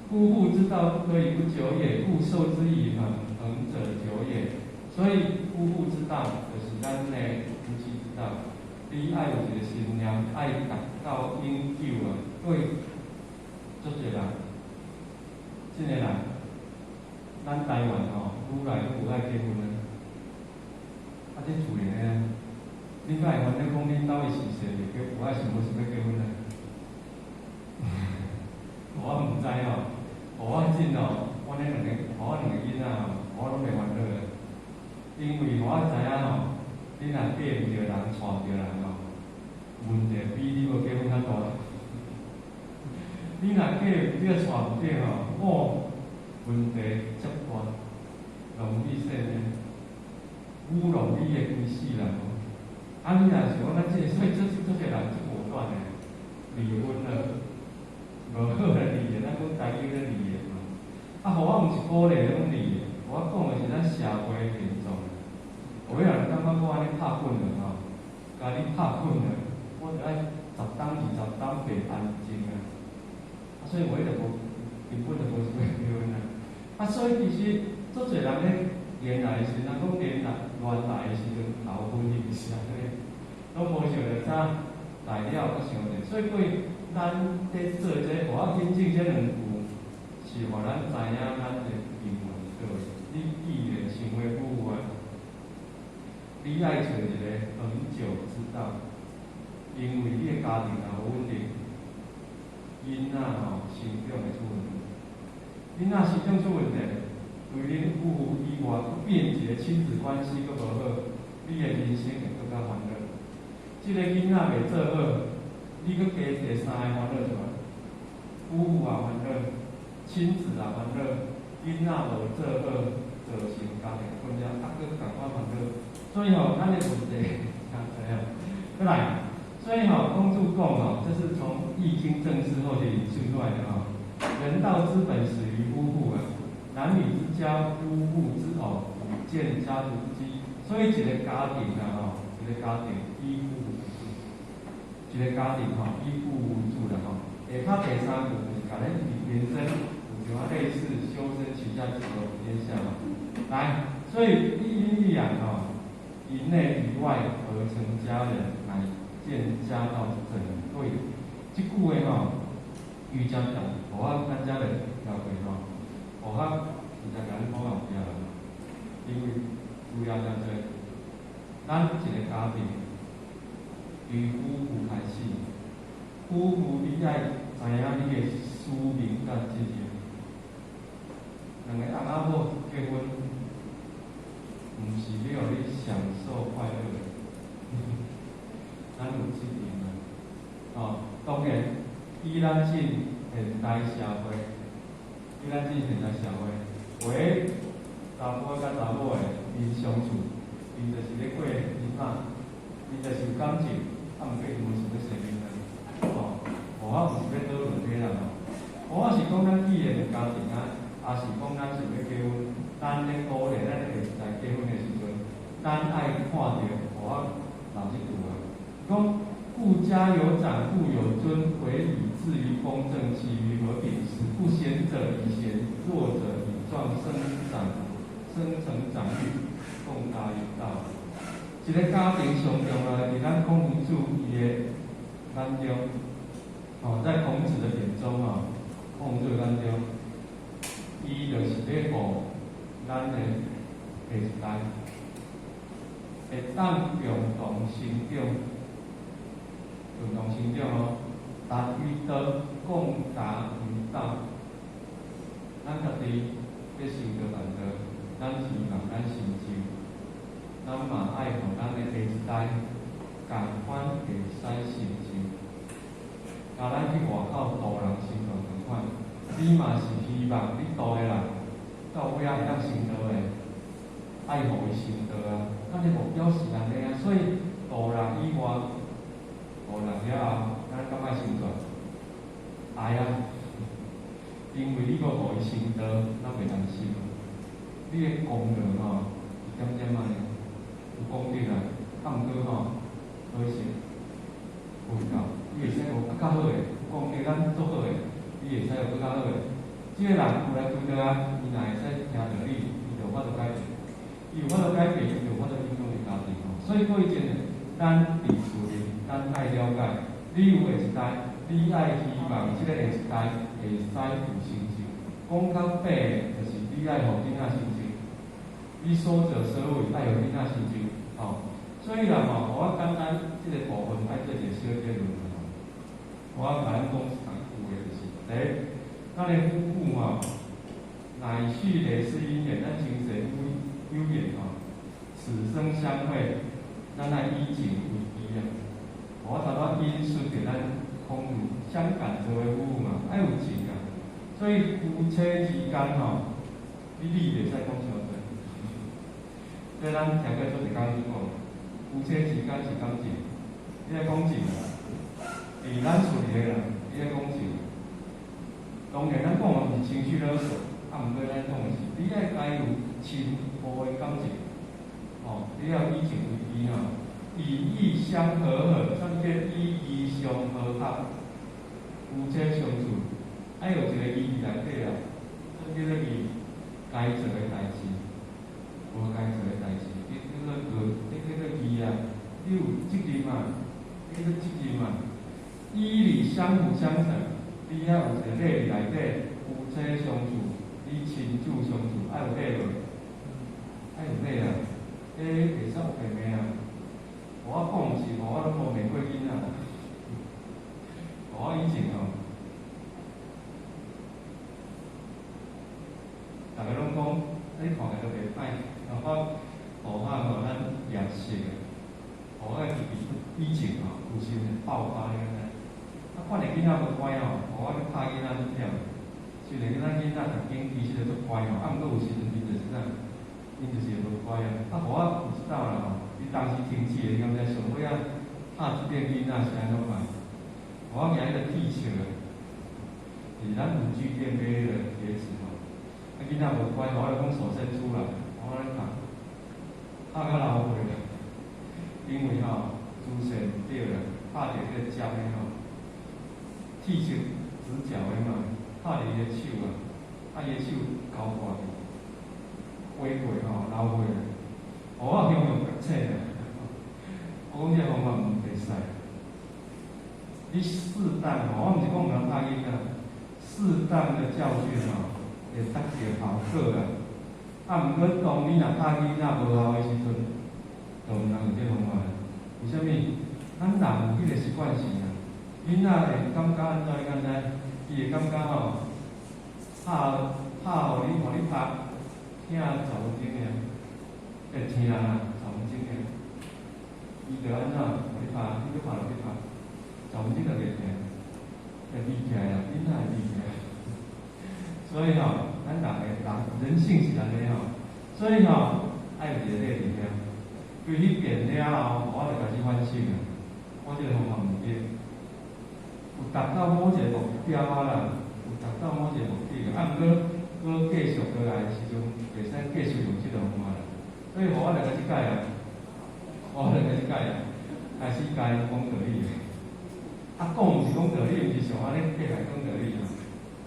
[SPEAKER 4] 夫妇之道，不可以不久也，故受之以恒，恒者久也。所以夫妇之道，就是咱的夫妻之道。你爱有一个信念，爱达到永久啊。对，足侪人，真个人，咱台湾吼，愈来愈有爱结婚啊。啊，这自然个啊。恁敢会烦恼讲恁兜的是谁有爱想要结婚啊？我毋知吼，我真吼，我两个囡仔吼，我拢袂烦恼个，因为我知影吼，你若嫁毋着人，娶毋着人吼，问题比你无结婚较大。你若嫁你娶毋着吼，问题足大，容易生呢，侮辱你的规世人哦。啊，你若是讲咱即个，所以足侪人足果断的，离婚了，无好来离的，咱讲台语咧离的嘛。啊，互我毋是鼓励拢离的，我讲的是咱社会现状。有个人感觉我安尼拍滚了吼，甲你拍滚了，我着爱10当20当白安静啊。啊，所以我就无根本就无想要结婚啊。啊，所以其实足侪人咧恋爱时，人讲恋爱的时阵头婚姻是安尼，拢无想着早来了搁想者。所以咱咧做这互我见证这两句，是互咱知影咱的命运对。你既然成为夫妇啊，你爱找一个恒久之道，因为你的家庭若无稳定，囡仔吼成长会出问题。囡仔成长出问题，对恁夫妇以外变一个亲子关系阁无好，你的人生会更加烦恼。即个囡仔袂做好，你阁加第三个烦恼出来，夫妇也烦恼，亲子也烦恼，囡仔无做好，造成家庭困扰，啊阁共款烦恼。所以吼，咱的问题，看知影？再来，所以吼，公主讲吼，这是从易经正式后的引述出来的吼。人道之本始于夫妇啊，男女之交，夫妇之偶，以建家族之基。所以一个家庭啊吼，一个家庭以夫为主，一个家庭吼以夫为主啦吼。下骹第三句就是甲咱延伸，有像类似修身齐家治国平天下嘛。来，所以一阴一阳吼，以内以外而成家人，乃建家道之正。所以这句话吼。瑜伽讲，互我咱遮个教会吼，互我实在甲咱讲后壁啦，因为主要真济，咱一个家庭，由夫妇开始，夫妇你爱知影你的使命甲责任，两个翁仔某结婚，毋是要互你享受快乐，咱有责任啊，哦，当然。以咱进现代社会，为查甫甲查某的因相处，因就是咧过日子，因就是有感情，啊，毋过因为是要生囡仔，吼，互我毋是要讨论这人吼，互我是讲咱既然有家庭啊，也是讲咱想要结婚，咱咧鼓励咱下一代结婚的时阵，咱爱看到，互我留一句啊，讲。故家有长，父有尊，唯以至于公正，其于和平。使不贤者以贤，弱者以壮，生成长育，共达有道。一个家庭上重要的，伫咱孔子伊的眼中，哦，在孔子的眼中哦，孔子的眼中，伊就是咧互咱的下一代会当共同成长。共同成长哦，达于德，共达于道。咱家己要受着万德，咱希望咱成就，咱嘛爱互咱的下一代共款会使成就。甲咱去外口度人生活共款，你嘛是希望你度的人到尾仔会当成道的，爱互伊成道啊。咱的目标是安尼啊，所以度人以外。无人了后，咱敢爱成全？啊，爱啊，因为你个互伊心得，咱袂担心。你的功能吼，点点仔有功德啊，啊毋过吼，好势有够，你会使有更较好诶，功德咱做好诶，你会使有更较好诶。即个人有来拄着啊，伊若会使听着你，伊就有法度改变。伊有法度改变，伊就有法度影响你家庭吼。所以各位真诶，咱伫厝里，咱爱了解，你有下一代，你爱希望即个下一代会使有成就。讲较白诶，就是你爱互囡仔成就，你所做所为爱互囡仔成就，吼。所以啦吼，我简单即个部分爱做一个小结论吼。我甲咱讲一项有诶，就是第一，咱诶夫妇吼，乃序雷是姻缘，咱情神有缘吼，此生相会，咱爱以情为依啊。我头仔引述给咱讲有相感作为夫妇嘛，爱有情啊。所以夫妻之间吼，你袂使讲伤多。所以咱听过做一工就讲，夫妻之间是感情，你爱讲情啊。伫咱厝里诶人，你爱讲情。当然，咱讲嘛是情绪勒索，啊，毋过咱讲的是，你爱该有亲和的感情，哦，你要以情为依吼，以义相和合，啥物叫以义相和合？夫妻相处，爱有一个义内底啊，啥叫做义？该做的代志，无该做的代志，叫做义啊，你有责任嘛？叫做责任嘛？以礼相辅相成。你遐有一个礼内底，夫妻相处，你亲子相处，爱有礼无？爱有礼啊！会使有病病啊！我讲是，我拢无骂过囡仔，我以前吼，大家拢讲，你看起都袂歹，然后互咱吼咱认识个，互咱以前吼有时爆发个。看着囡仔无乖吼，我咧拍囡仔去忝。虽然咱囡仔逐间其实都足乖吼，啊，毋过有时阵因就是啥，因就是无乖啊。啊，互我有知道啦吼，你当时生气诶，你敢知上尾啊拍一遍囡仔是安怎办？互我举迄个铁尺啊，是咱文具店买迄个铁尺吼。啊，囡仔无乖，我就讲手伸出来，我咧拍，拍到流血啦。因为吼姿势毋对啦，拍着迄个针诶吼。铁尺直角的嘛，拍伫伊个手啊，啊伊个手交挂去，划过吼，流血啊！我向用决策啊！我讲这个方法毋袂使。你适当吼，我毋是讲毋通拍囡仔，适当的教训吼，会得着效果啊。啊，毋过当你若拍囡仔无效的时阵，就毋通用这方法。为虾米？咱人有迄个习惯性啊。囡仔会感觉安怎？你敢知？伊会感觉吼，互你拍，疼10分钟尔，会疼啊10分钟尔。伊就安怎？互你拍，你搁拍落去拍，10分钟就袂疼，会厉害啊！囡仔会厉害。所以吼，咱人性是安尼吼，所以吼，爱有一个礼伫遐。对迄遍了后，我就开始反省啊，我这个方法毋对。有达到某一个目标啊啦，有达到某一个目的啊，毋过继续过来的时阵，袂使继续用即个方法啦。所以我就开始改啊，开始讲道理的。啊，讲毋是讲道理，毋是像安尼过来讲道理啊，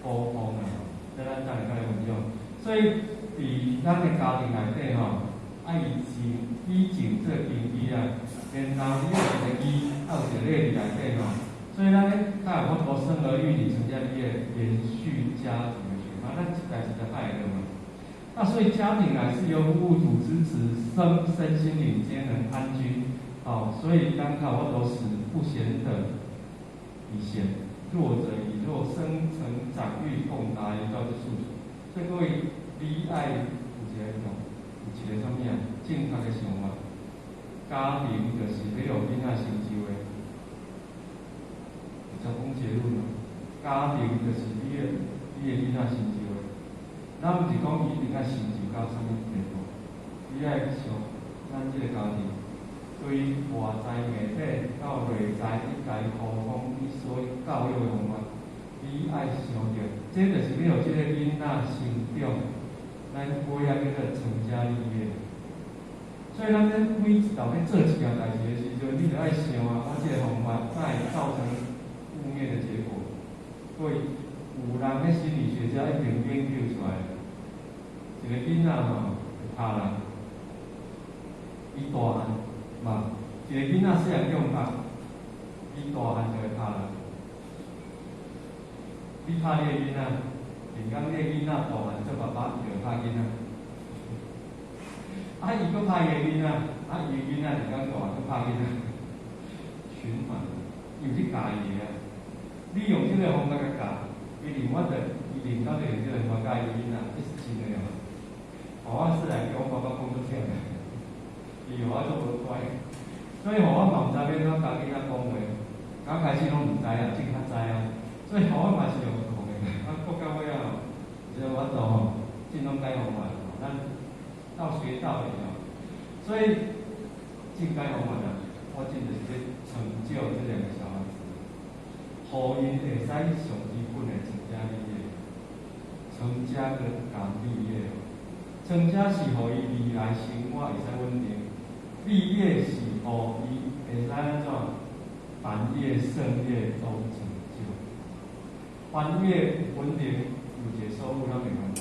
[SPEAKER 4] 沟通啊，在咱才会甲你分享。所以伫咱的家庭内底吼，爱以情做根基啊，然后你有一个义，有一个礼伫内底吼。所以咱咧，才有法度生儿育女，成家立业，延续家庭的血脉。咱一代一代爱的嘛。那所以家庭乃是由物主支持，身心灵皆能安居。好，所以单靠法度使不贤者以贤，弱者以弱，生成长育，共达于道之诉求。所以各位，你爱有一个什么啊？正确的想法，家庭就是要有囡仔成就的。就讲结论咯，家庭就是你的囡仔成就的，咱毋是讲伊一定爱成就到啥物地步，你爱想咱即个家庭，对于外在媒体到内在一概沟通，你所教育的方法，你爱想着，这就是要有这个囡仔成长，咱尾仔叫做成家立业。所以咱咧每一道咧做一件代志的时阵，你就爱想啊，我这个方法才会造成负面的结果。所以有人咧心理学家已经研究出来，一个囡仔吼会拍人，伊大汉嘛，一个囡仔细汉用拍，伊大汉就会拍人。你拍你个囡仔，连讲你个囡仔大汉做爸爸，伊就拍囡仔。啊，伊搁拍伊个囡仔，啊，伊个囡仔连讲大汉搁拍囡仔，循环，有去教伊个。你用这个方法去教，伊连我着，伊连到就用这个方法教伊囡仔，这是真的哦。我是来给我爸爸讲出听的，伊互我做无乖，所以我嘛毋知要怎教囡仔讲话，刚开始拢毋知啊，真较知啊。所以我嘛是用讲的，啊，国到尾啊，即我做吼，尽拢改方法，咱到学到的哦。所以尽改方法啊，我真就是在成就这两个小孩子，互因会使上基本的成家立业，成家跟讲立业，成家是互伊未来生活会使稳定，立业是互伊会使安怎繁业盛业都成就。繁业稳定有一个收入，咱袂烦恼；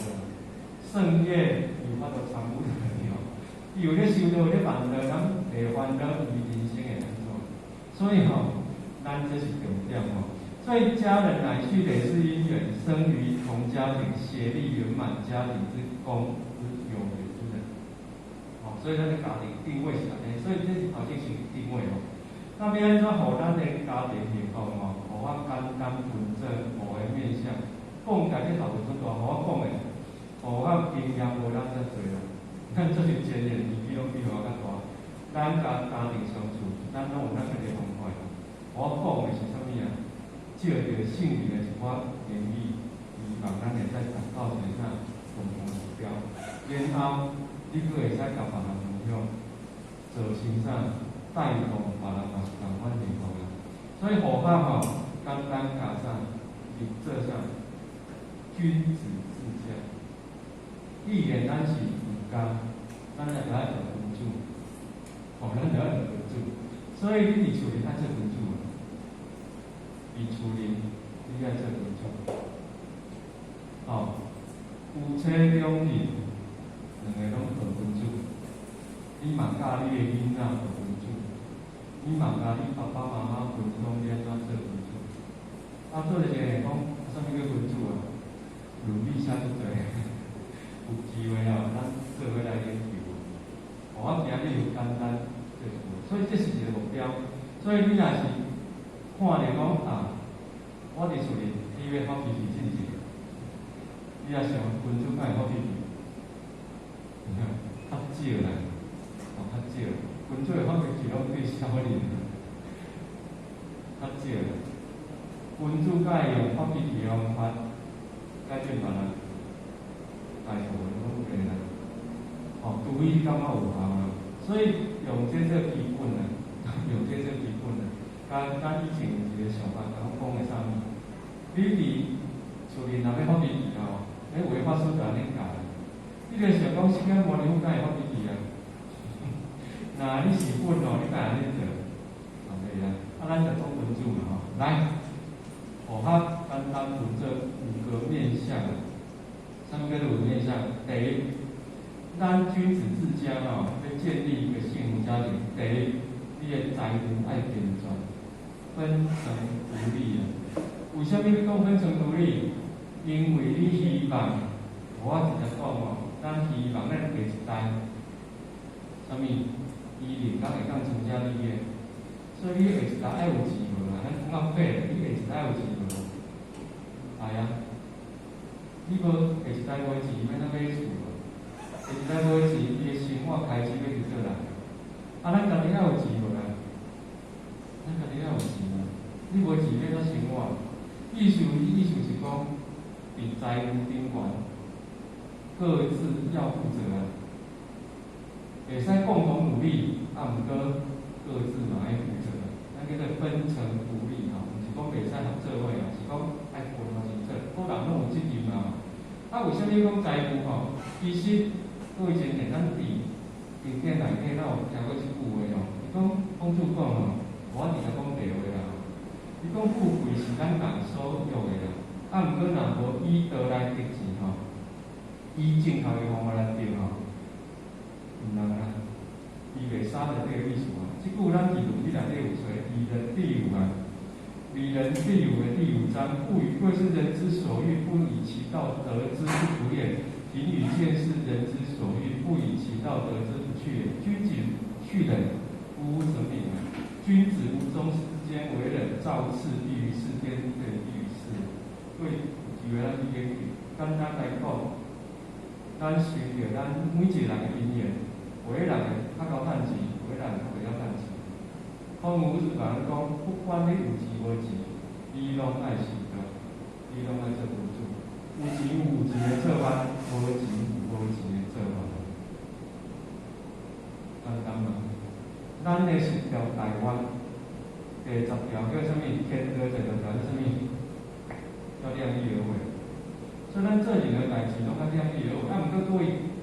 [SPEAKER 4] 盛业有法度参与着了，伊有咧收到咧烦恼，咱袂烦恼伊人生会安怎？所以吼，咱这是重点吼。所以家人乃是累世因缘，生于同家庭，协力圆满家庭之功之有缘之人。哦，所以咱的家庭定位是安尼，所以这是头先是定位哦。那边安怎互咱的家庭幸福哦？互我简单纯正5个面向，讲家己头就出大，互我讲的，互我经验无咱遮多啦。咱这是前言，年纪拢比我较大，咱家庭相处，咱拢有咱家己方法。我讲的是啥物啊？借着圣灵的一寡言语，希望咱会使达到一个啥共同目标。然后你佫会使甲别人分享，做成啥带动别人嘛是共款幸福啦。所以互法吼，简单加上，是做啥？君子治家。既然咱是儒家，咱就要做君主，咱就要做君主。所以你伫厝里爱做君主，伫厝里你爱做君主。夫妻两人，两个拢做君主。你嘛教你的囡仔做君主，你嘛教你爸爸妈妈分享你安怎做君主。做一个讲，啥物叫君主啊？伦理写足多，有机会咱做伙来研究。我今日有简单做一个，所以这是一个目标。所以你若是看着讲我伫厝里，你要发脾气，真是。你若想君主，敢会发脾气？较少啦，较少。君主的发脾气拢对小人，较少啦。君主敢会用发脾气的方法解决别人，大部分拢袂啦。除非你感觉有效啦，所以用这做基本啦，用这做基本啦。咱以前有一个上班讲的啥物？你伫厝里若要发脾气吼，你违法事就安尼教。你著想讲，时间无你敢会发脾气啊？那你是本哦，你敢安尼做？袂啦。咱就做君主嘛吼，来。互较简单分做5个面向，啥物叫做5个面向？第一，咱君子治家要建立一个幸福家庭。第一，你的财富爱编撰，分成独立啊。为什么要讲分成独立？因为你希望，我直接讲哦，咱希望咱下一代，啥物？伊能够会当成家立业，所以你下一代爱有钱无啦？咱讲较白，你下一代有钱无？系啊，你无下一代无钱，要哪买厝无？下一代无钱，伊的生活开支要伫倒来？咱家己要有钱无啦？咱家己要有钱啊！你无钱要怎生活？意思是讲，伫财务顶悬，各自要负责啊。会使共同努力，毋过各自嘛爱负责。咱叫做分成独立吼，毋是讲袂使合作伙啊，是讲。爱分互钱做，个人拢有责任嘛。啊，为什么讲财富吼？其实各位前年咱伫经典内底，咱有听过一句话哦，伊讲主讲吼，我伫咧讲白话啦。伊讲富贵是咱人所有的啦，啊，毋过若无以道来得钱吼，以正确的方法来得吼，毋能啦。伊袂杀的这个意思啊。即句咱伫论语内底有说，以人第五啊。礼人第五的第五章，不与贵是人之所欲，不以其道得之不足也；贫与贱是人之所欲，不以其道得之不去也。君子去忍，吾则敏啊。君子无忠之间为忍，造次必于世，天对必于世。所以有咱理解句，简单来讲，咱随着咱每一个人的因缘，有的人会较高趁钱，有的人较袂晓趁钱。孔武是甲咱讲，不管你有钱无钱，你拢爱是道，你拢爱做君主。有钱有钱的做法，无钱有无钱的做法。简单嘛。咱的十条台湾，第10条叫什么？天哥这条叫什么？叫量力而为。所以咱做任何代志拢较量力而为。啊，毋过各位，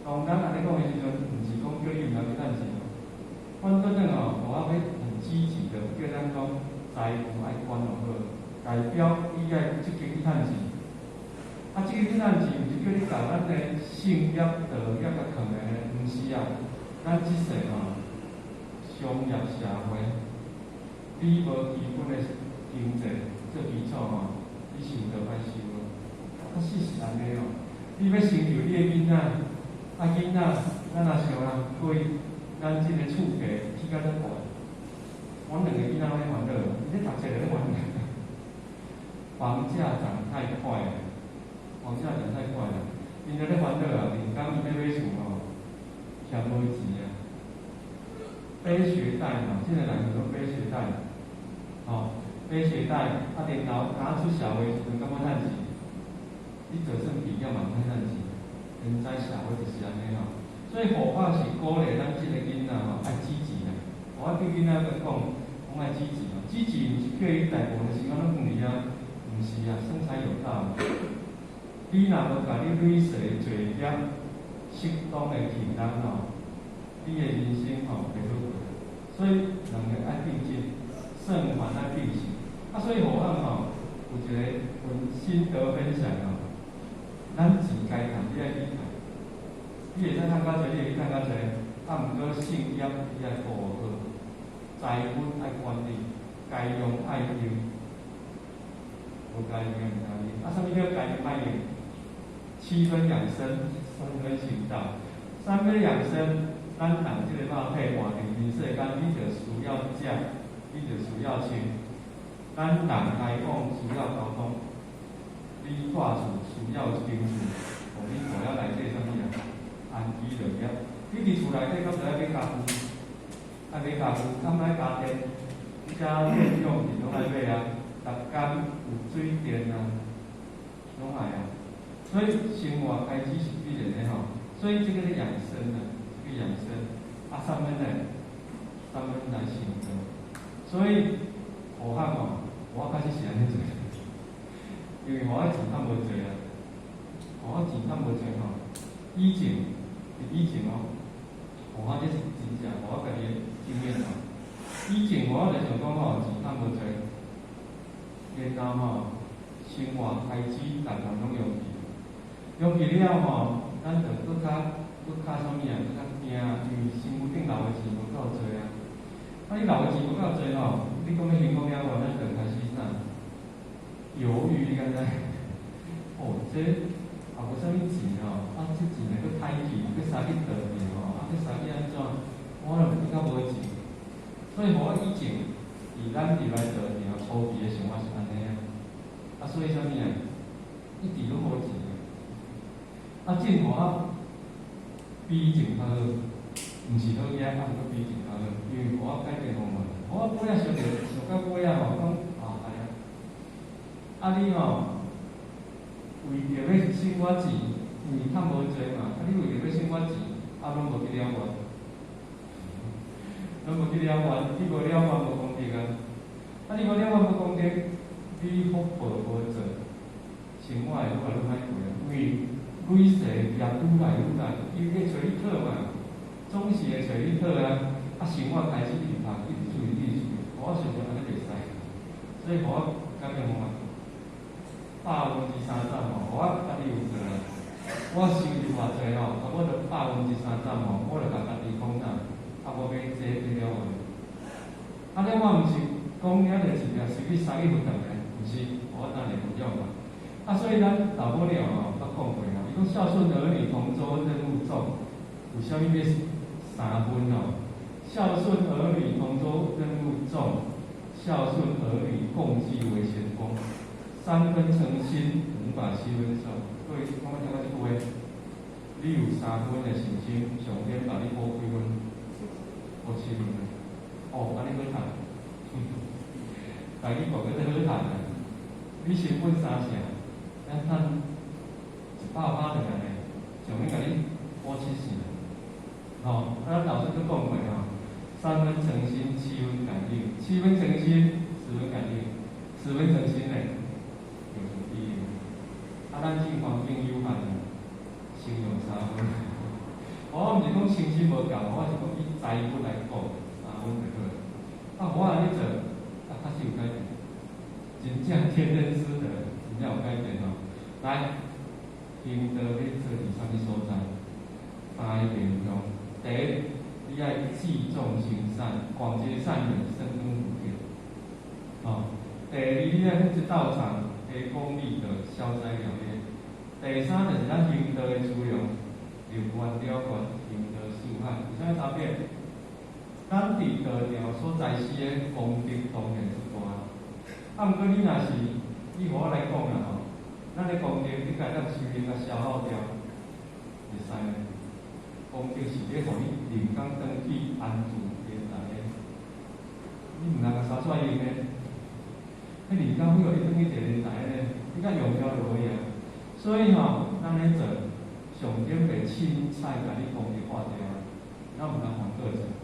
[SPEAKER 4] 当咱安尼讲的时阵，毋是讲叫你毋通去趁钱。反正哦，我要很积极的叫咱讲财富爱管落好，代表你爱积极去趁钱。啊，积极去趁钱，毋是叫你搞咱的性业、道业甲强的，毋是啊。咱即世哦，商业社会，你无基本的经济做基础哦，你是有得歹受咯。啊，事实安尼哦，你要成就你的囡仔，啊囡仔，咱若想人对。咱即个厝价起甲遮大，阮两个囡仔咧烦恼，伊咧读册咧烦恼。房价涨太快了，房价涨太快了，因在咧烦恼啊，连讲伊咧买厝吼，嫌无钱啊。背学贷嘛，现在人很多背学贷，背学贷，啊，然后拿出社会时阵，感觉趁钱，你就算毕业嘛，通趁钱，人在社会就是安尼吼。所以佛法是鼓励咱即个囡仔吼爱积极的。我对囡仔个讲爱积极哦，积极毋是叫伊大部分时间拢放伫遐，毋是啊，生财有道。你若无甲你累世的作业适当的承担吼，你的人生吼袂好过。所以人个爱并进，圣还爱并行。啊，所以佛案吼有一个心得分享吼，咱钱该赚，你爱去赚。你会使趁较济，你会去趁较济，啊，毋过性业你爱顾好，财富爱管理，该用爱用，无该用毋该用。啊，啥物叫该用爱用？7分养生，3分行道。3分养生，咱人即个肉体活伫人世间，你着需要食，你着需要穿。咱人来讲需要交通，你住厝需要经济，互你住了内底啥物啊？安居乐业，你伫厝内底，敢就爱买家具，爱买家具，敢爱家电，家电用品拢爱买啊。逐工有水电啊，拢爱啊。所以生活开支是必然的吼。所以这个是养生啊，这个养生啊，3分来行的。所以武汉哦，我开始是安尼做，因为我钱赚无济啊，我钱赚无济吼，以前哦，我这是真正我家己的经验哦。以前我就想讲吼，钱赚无济，然后吼，生活开支逐项拢用去了吼，咱就搁较啥物啊？搁较惊，因为身躯顶留的钱无够多啊。啊，你留的钱无够多吼，你讲要幸福了后，咱就开始啥？犹豫，你敢知？这。啊，无啥物钱吼，啊，这钱来搁歹去，搁使去倒去吼，啊，搁使去安怎？我就比较无钱。所以我以前咱入来做然后初期的生活是安尼啊，啊，所以啥物啊？一直拢无钱。啊，政府比以前较好，毋是好嘢，啊，毋过比以前较好，因为我改变方法。我尾仔想到尾仔吼，讲啊，系啊，你吼。为着要生活钱，因为赚无济嘛，啊，你为着要生活钱，啊，拢无去了愿，拢无去了愿，你无了愿无功德啊，啊，你无了愿无功德，你福报无做，生活会愈来愈歹过啊，因为累世业愈来愈大，伊咧找你讨嘛，总是会找你讨啊，生活开始疲乏，一直注意你，我想想安尼袂使，所以我感觉讲啊，30%吼，我家己有做啦，我收入偌济吼，差不多30%吼，我就甲家己讲啦，我要坐去了后。啊！咧，我毋是讲遐个是命是去3亿分人来，毋是，我当然不用嘛。所以咱老母娘吼，捌讲过吼，伊讲孝顺儿女同舟任务重，有啥物要3分吼？孝顺儿女同舟任务重，孝顺儿女共济为先锋，3分诚心，5把7分熟。各位，我们听到这句话，你有3分的信心，上天把你补几分？补7分。哦，安尼好谈，家己讲个都好谈啊！你成本3成，咱赚100%就安尼，上面甲你补7成。吼，咱老师都讲过吼，3分诚心，7分感应，7分诚心，10分感应，10分诚心嘞，就是第一。咱正环境有限啊，先用3分。我毋是讲诚心无够，我是讲以财富来讲。3分就好。我安尼做，确实有改变，真正天人师的，真正有改变吼。来，行道要做伫啥物所在？3个面向。第一，你爱记众行善，广结善缘，深耕福田。吼。第二，你爱去道场，提供利德，消灾了业。第三，就是咱行道的资粮，流关了关，行道受害，有啥差别？咱伫道场所在时的功德当然是大，毋过你若是以我来讲啦吼，咱的功德你该当修行甲消耗掉，会使呢？功德是咧，互你人工登记安住现在的，你毋通甲杀出来用呢？迄人工迄个你登记一个人才呢？你甲用了就可以啊。所以吼，咱咧做上天袂凊彩甲你功德化掉，咱毋通犯过错。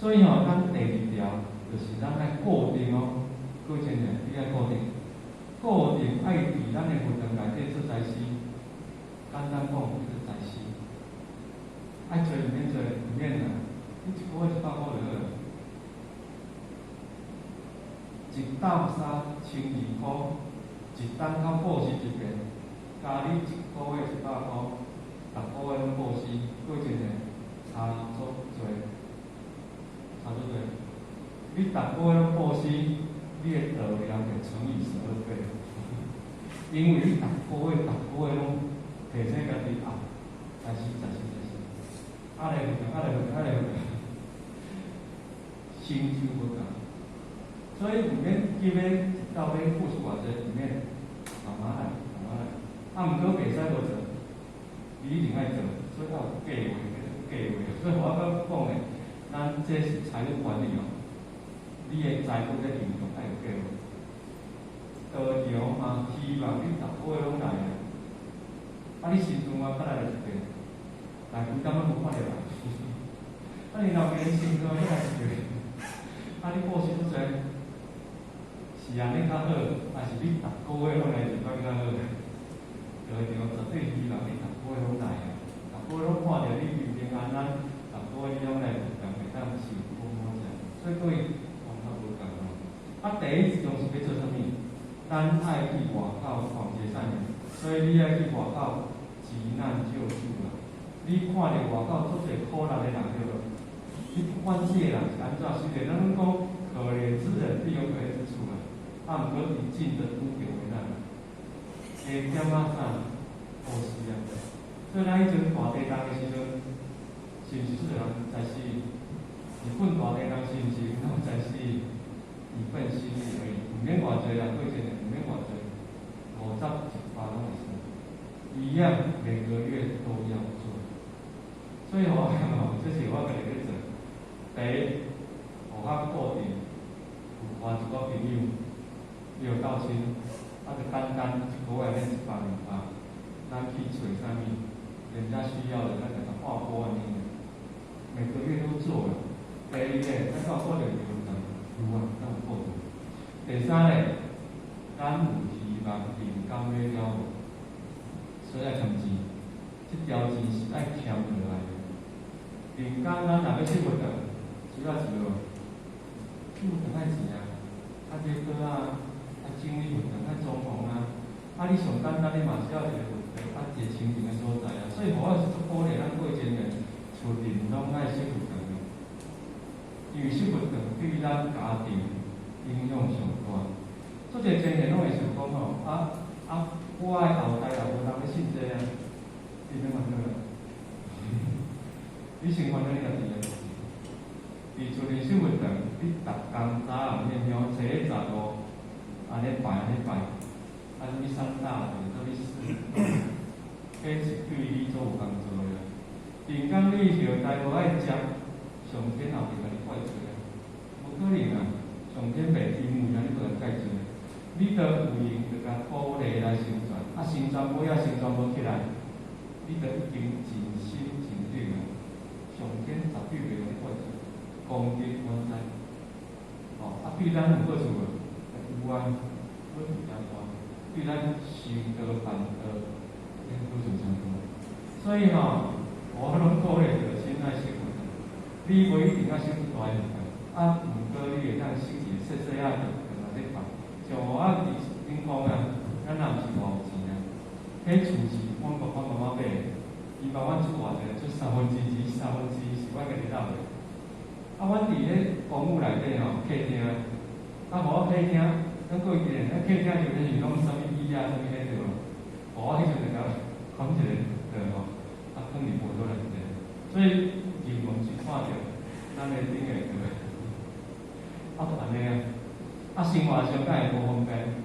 [SPEAKER 4] 所以吼，咱第2条就是咱爱固定哦，各位亲人，你爱固定，固定爱伫咱的活动内底做财事，简单讲就是财事。爱做毋免做，毋免啦，你一个月100块就好了。一担衫12块，一担较报时一遍，加你一个月100块，10个月拢报时，各位亲人，差足多。差不多，你10个月拢报时，你的道量就乘以12倍，因为你10个月拢提醒家己啊，财死，啊来，心就不共，所以毋免急咧到尾付出偌济，毋免慢慢来。毋过袂使无做，你一定爱做，所以要有计划，所以我讲诶。咱这是财务管理哦，你的财务在运用爱有计划。道场嘛，希望你10个月拢来啊，你时阵我再来一遍，来几工我无看着来，你老年时阵你来一遍，你报时拄济，是安尼较好，还是你10个月拢来一摆较好？道场绝对希望你10个月拢来啊，10个月拢看着你平平安安，10个月你拢来。是好好食，所以各位方法无共哦。第一种是要做啥物？咱爱去外口广结善缘，所以你爱去外口急难救助啦。你看着外口足侪苦难的人对无？你不管这个人是安怎，虽然咱讲可怜之人必有可怜之处啦，毋过以尽的都给为难，加点仔啥好事啊。所以咱迄阵大地震的时阵，是毋是出人在死？日本大地震是毋是拢在死？一份心意而已，毋免偌济人对真诶，毋免偌济，50、100拢会生，一样每个月都要做。所以我这是我家己咧做。第一，互较固定，有换一个朋友，伊有到亲，就单单一个月免100、200，咱去找啥物，人家需要的，咱给他划拨安尼，每个月都做了。第二咧，咱到过了有人有啊，咱有过的。第三咧，咱有希望人工要了无，所以爱趁钱，这条钱是爱欠落来的。人工咱若要吃活顿，主要是哦，吃活顿爱钱啊，啊热锅啊，啊整理活顿，啊装潢啊，啊你上简单你嘛是要一个活顿，啊一个清静的所在啊，所以我是足鼓励咱过前的厝边拢爱食活顿的，因为食活顿对咱家庭影响上大。做者前年拢会想讲吼，我的后代也无人要信这啊，你免烦恼啦。你先烦恼你家己啊。伫厝里食活顿，你逐工早暗面向初一十五，安尼拜，啊什物三大节，什物四，迄是对你做有帮助的。人工你后代无爱食，上天后就甲你怪罪啊，无可能啊，上天袂因为安尼就来怪罪。你着有闲，着甲鼓励来生存，啊生存无起来，你着已经尽心尽力啊。上天绝对袂用怪罪，公平公正。啊对咱有好处无？有啊，好处诚大，对咱修道办道，好处诚大。所以我拢鼓励着先爱食活顿，你无一定要食大活顿，毋过你会当食一个细仔的，就来食饭。像我顶讲啊，咱若毋是无钱啊，迄厝是阮爸爸妈妈买的，伊帮阮出偌济，出1/3，是阮家己留的。阮伫咧公寓内底客厅，互我客厅，咱过去咧，客厅就是拢啥物椅啊，啥物迄个，互我迄阵就甲放一个放伫无桌内底，所以入门是看着咱的顶个就安尼啊。生活上敢会无方便，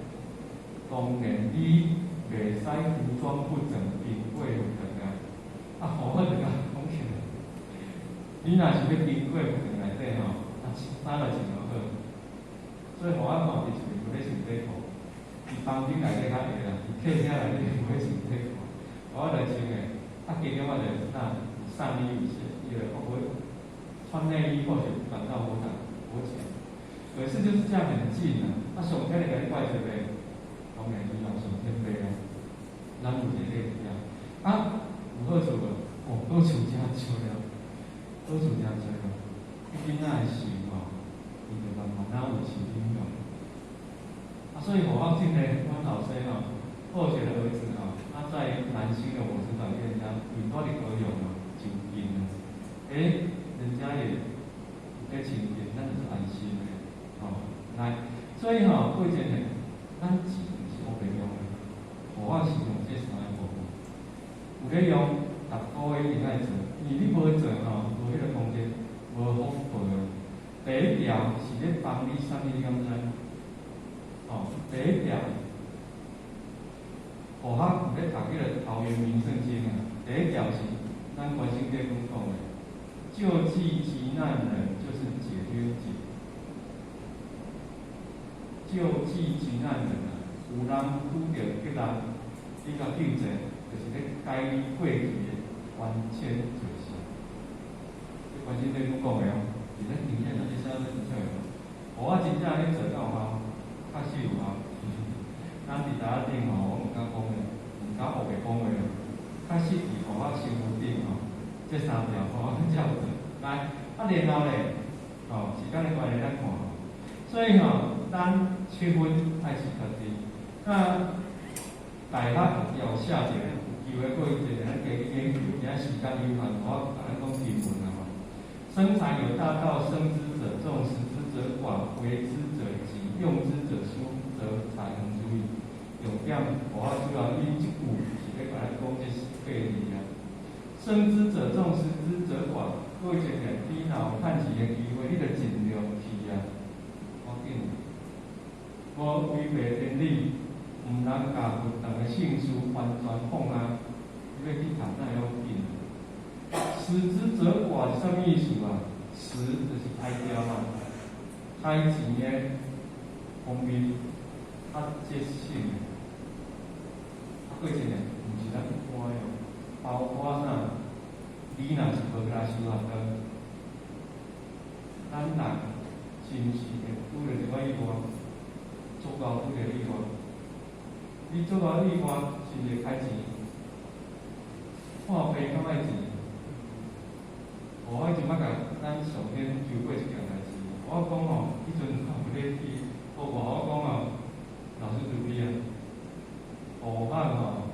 [SPEAKER 4] 当然你袂使服装不整，冰过活顿啊。互我就甲讲起来，你若是要冰过活顿内底衫就穿就好。所以互我看伫厝里无咧穿短裤，伫房间内底较会啦，伫客厅内底无咧穿短裤。我来穿诶，加减我就上衣有些，我穿内衣或者短到我穿。可是就是这样很近啊！上天就甲你怪罪呗，当然是用上天背啊，咱有一个例子啊，有好处无？好处真多了，好处真多了。囡仔的心伊就慢慢有起影响。所以我今年阮老师后学的儿子在南新的我指导院家很多的歌咏就近人家也在亲近，咱就是安心的。所以过前呢，咱钱是学袂用的，我是用这3个部分，有咧用，逐个月一定爱做，因为你无做无迄个空间，无福报的。第一条是咧帮你啥物你敢知？第一条，有咧读迄个桃园民圣经啊，第一条是咱关心地公讲的，救济急难人就是解冤解。救济急难人有人拄着敌人，你甲救济，就是咧改你过去的冤欠罪行。这关心地公讲的是咧体现这些是体现的。我真正咧做到确实有效。咱伫台顶我毋敢讲的，毋敢学袂讲的，确实是互我生活顶这3条我才有做。来，然后咧，时间的关系咱看。所以咱七分爱是家己。大学要下一个有机会过一个咱加去研究，今仔时间有限，我甲咱讲题目啦生财有大道，生之者众，食之者寡，为之者急，用之者疏，则财能足矣。重点，我主要因一句是咧甲咱讲这4字啊。生之者众，食之者寡。各位一个你若有趁钱的机会，你着尽量去啊。无违背天理，毋通甲不当的性事完全放啊！你要去读哪会要紧？食之者寡是啥物意思啊？食就是开销嘛，开钱的方面较节省的。过一个毋是咱一般的，包括啥？你若是无来修学堂，咱人是毋是会拄着一个意外？做到拄着意外，你做大你看是袂开钱，看病敢爱钱。我即摆甲咱上天求过一件代志，我讲吼，迄阵有咧去学我讲吼，老师注意啊，学校吼，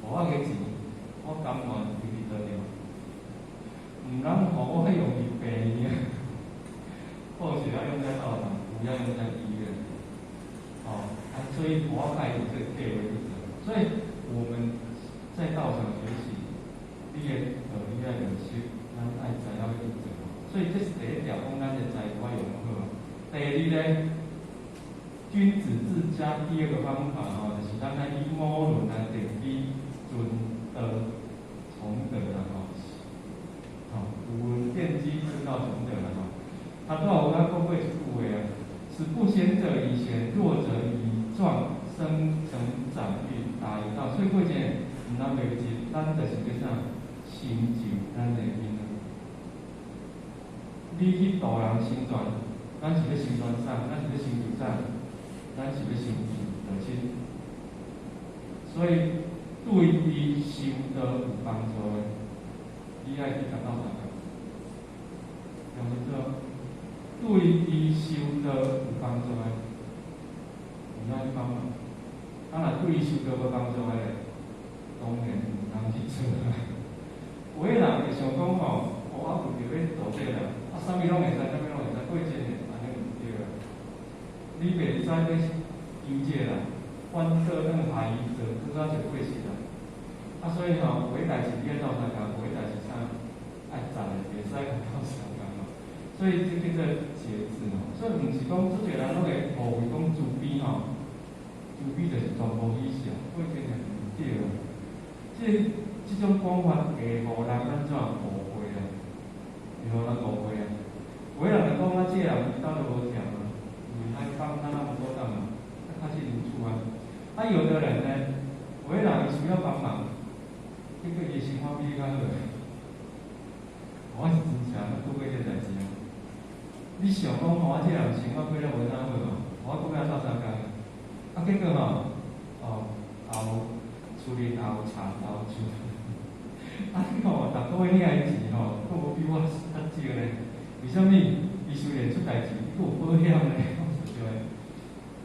[SPEAKER 4] 学校个钱，我甘愿丢伫倒了，毋通互我用去病院，好是要用在道场，不要用在医院。所以我爱有这个地位，所以我们在道场学习，你要有心，咱爱知影去做。所以这是第一条，讲咱的财富要用好。第二呢，君子治家第二个方法就是咱来以五伦来定义尊德崇德啦古文奠基之道崇德啦他都有讲过一句话啊，是不贤者以贤，弱者以壮，生成长育，大有道。所以过一件，咱袂记，咱就是叫啥，成就咱的囡仔。你去导人成全，咱是要成全啥？咱是要成就啥？咱是要成就父亲。所以对伊修德有帮助的，你爱去甲道上讲，听清楚？对伊修德有帮助的，你要去帮忙。当然，对伊修德无帮助的，当然唔通去做啦。有个人会想讲吼，我有着要做这啦，啥物拢会使，啥物拢会使，过节呢，安尼唔对啊。你袂使要纠结啦，反倒咱下伊做，拄则就过时啦。所以吼，有个代志你爱斗相共，有个代志啥爱赞的，袂使甲斗相共吼。所以这叫做节制吼。所以毋是讲做侪人拢会误会讲自卑吼，自卑就是全部以上，过节呢唔对啊。这种讲法会互人安怎误会啊？会互人误会啊？有个人就讲啊，这人伊兜就无忝啊，因为他帮他那么多档啊，他是邻厝啊。有的人呢，有个人伊需要帮忙，结果伊生活比你较好。我是真正做过这代志啊。你想讲我这人生活过了无哪好哦，我搁要斗相共，结果后厝里后茶后厝。你看逐个月领的钱搁无比我较少呢。为什么？伊虽然出代志，佫有保险呢，对不对？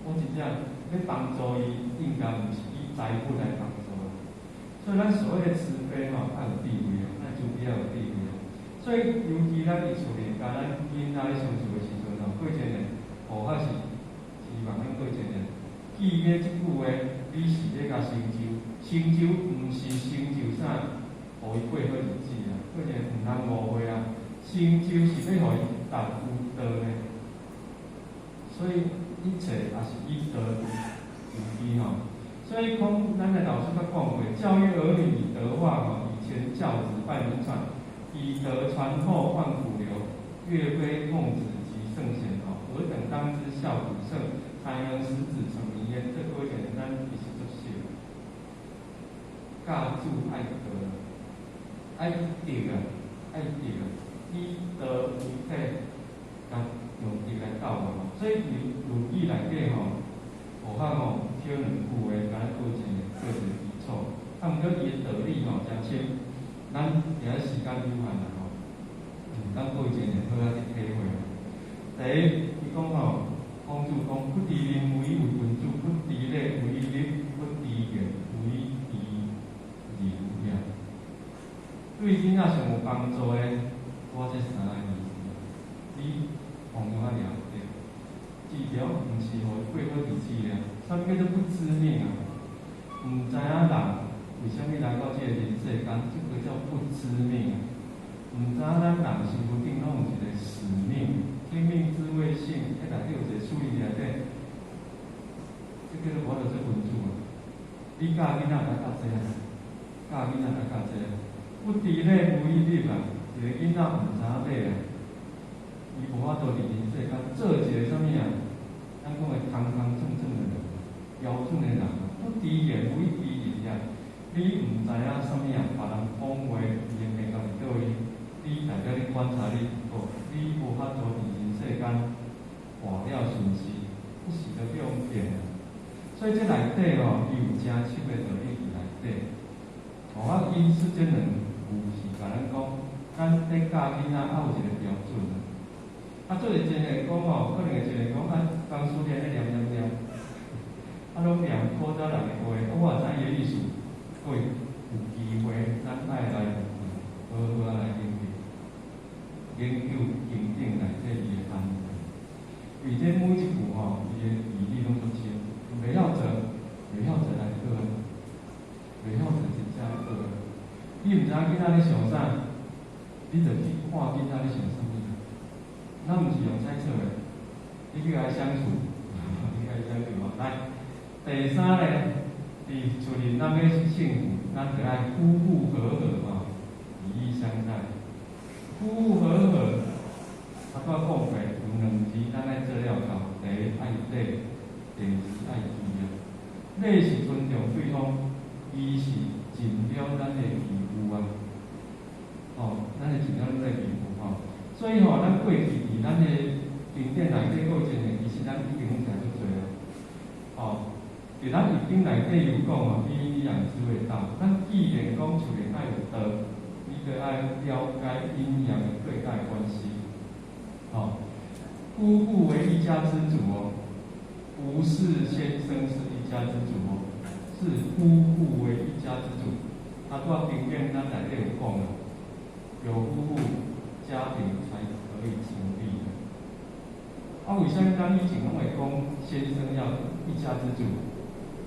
[SPEAKER 4] 我真正要帮助伊，应该毋是以财富来帮助。所以咱所谓的慈悲要有地位哦，咱就比较有地位哦。所以尤其咱伫厝里，甲咱囡仔咧相处的时阵过一年，好还是希望咱过一年。记咧即句话，你是咧甲成就，成就毋是成就啥？互伊过好日子啊，过一毋通误会啊。成就是要互伊达有道呢，所以一切也是以德为基吼。所以讲，咱的老师捌讲过，教育儿女以德化吼，以前教子拜门传，以德传后万古流。岳飞、孟子及圣贤吼，尔等当知孝古圣，才能使子成名焉。这各位简单其实就是教主爱德，爱德啊，爱德啊。以德为体，甲用德来教嘛。所以《论语》内底吼，学校吼挑两句话，甲咱做一个基础。毋过伊的道理吼真深，咱今仔时间有限啦吼，咱过一个好仔去体会。第一，伊讲吼，孔子讲不敌邻为君主，不敌礼为礼，不敌言为义呀。对囡仔上有帮助的。我这三个意思，你同样了解。治疗毋是互伊过好日子咧，啥物叫做不知命啊？毋知影人为虾米来到这个人世间，这个叫不知命啊。毋知影咱人身躯顶拢有一个使命，天命之谓性，迄内底有一个术语内底，这叫做我著做君主啊。你教囡仔来较济啊，教囡仔来较济，不敌咧无义理啊。一个囡仔毋知影买啊，伊无法度伫人世间做一个啥物啊？咱讲的堂堂正正的人，标准的人，不低言不低言啊！你毋知影啥物啊？别人讲话，伊的命到伫倒位，你代表你观察力不够，你无法度伫人世间活了顺时，不时就叫用变啊。所以以这内底吼，伊有真深的道理伫内底。哦，因此这两句是甲咱讲，咱在教囡仔要有一个标准啊。做者真诶讲吼，可能会真诶讲公司咧念，拢念古早人诶话，我也知伊意思，所以有机会咱爱来好好来研究认定内底伊诶含义。因为这每一句吼，伊诶义理拢足深，袂晓做来学，袂晓做真正学。你毋知囡仔咧想啥，你着去看囡仔咧想啥物。咱毋是用猜测的，你去甲伊相处，你甲伊相处哦。来，第三咧，伫厝里咱要幸福，咱着爱夫妇和和吼，以义相待。夫妇和和，我讲过，有两字咱爱做了到，第一爱礼，第二爱义啊。礼是尊重对方，义是尽了咱的义务啊。哦，咱是尽了咱的义务吼。所以吼，咱过去伫咱的经典内底过程呢，其实咱已经讲足多啊。哦，伫咱易经内底有讲哦，阴阳之谓道。咱既然讲厝里爱有道，你就爱了解阴阳的对待关系。哦，夫妇为一家之主哦，不是先生是一家之主哦，是夫妇为一家之主。他拄啊经典咱内底有讲啊，有夫妇，家庭才可以成立的。啊，为什么咱以前拢会讲先生要一家之主？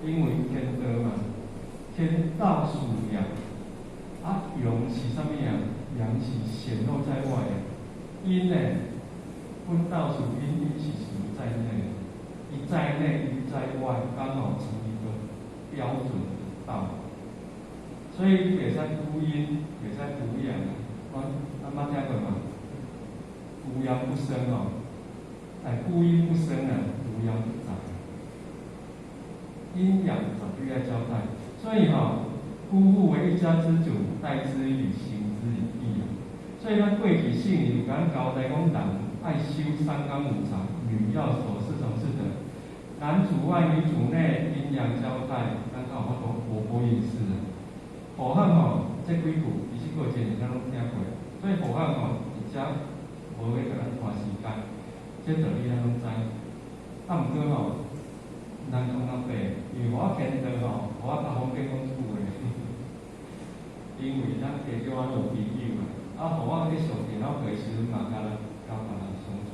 [SPEAKER 4] 因为天道嘛，天道属阳，啊，阳是啥物啊？阳是显露在外的，阴呢，分道属阴，阴是属于在内，一在内，一在外，刚好成一个标准的道。所以你袂使孤阴，袂使孤阳啊。咱捌听过嘛？孤阳不生哦，孤阴不生啊，孤阳不长。阴阳绝对要交代，所以夫妇为一家之主，待之以行之以义啊。所以咱过去圣人有讲交代讲，人爱修三纲五常，女要守四从四德，男主外女主内，阴阳交代，咱较有法度活泼饮食啊。好汉这几句其实过前咱拢听过，所以好汉而且无要甲咱花时间，这道理咱拢知。啊，毋过咱讲到白，因为我见到我较方便讲厝话，因为咱家叫我有朋友啊，我去上电脑课时阵嘛，甲别人相处。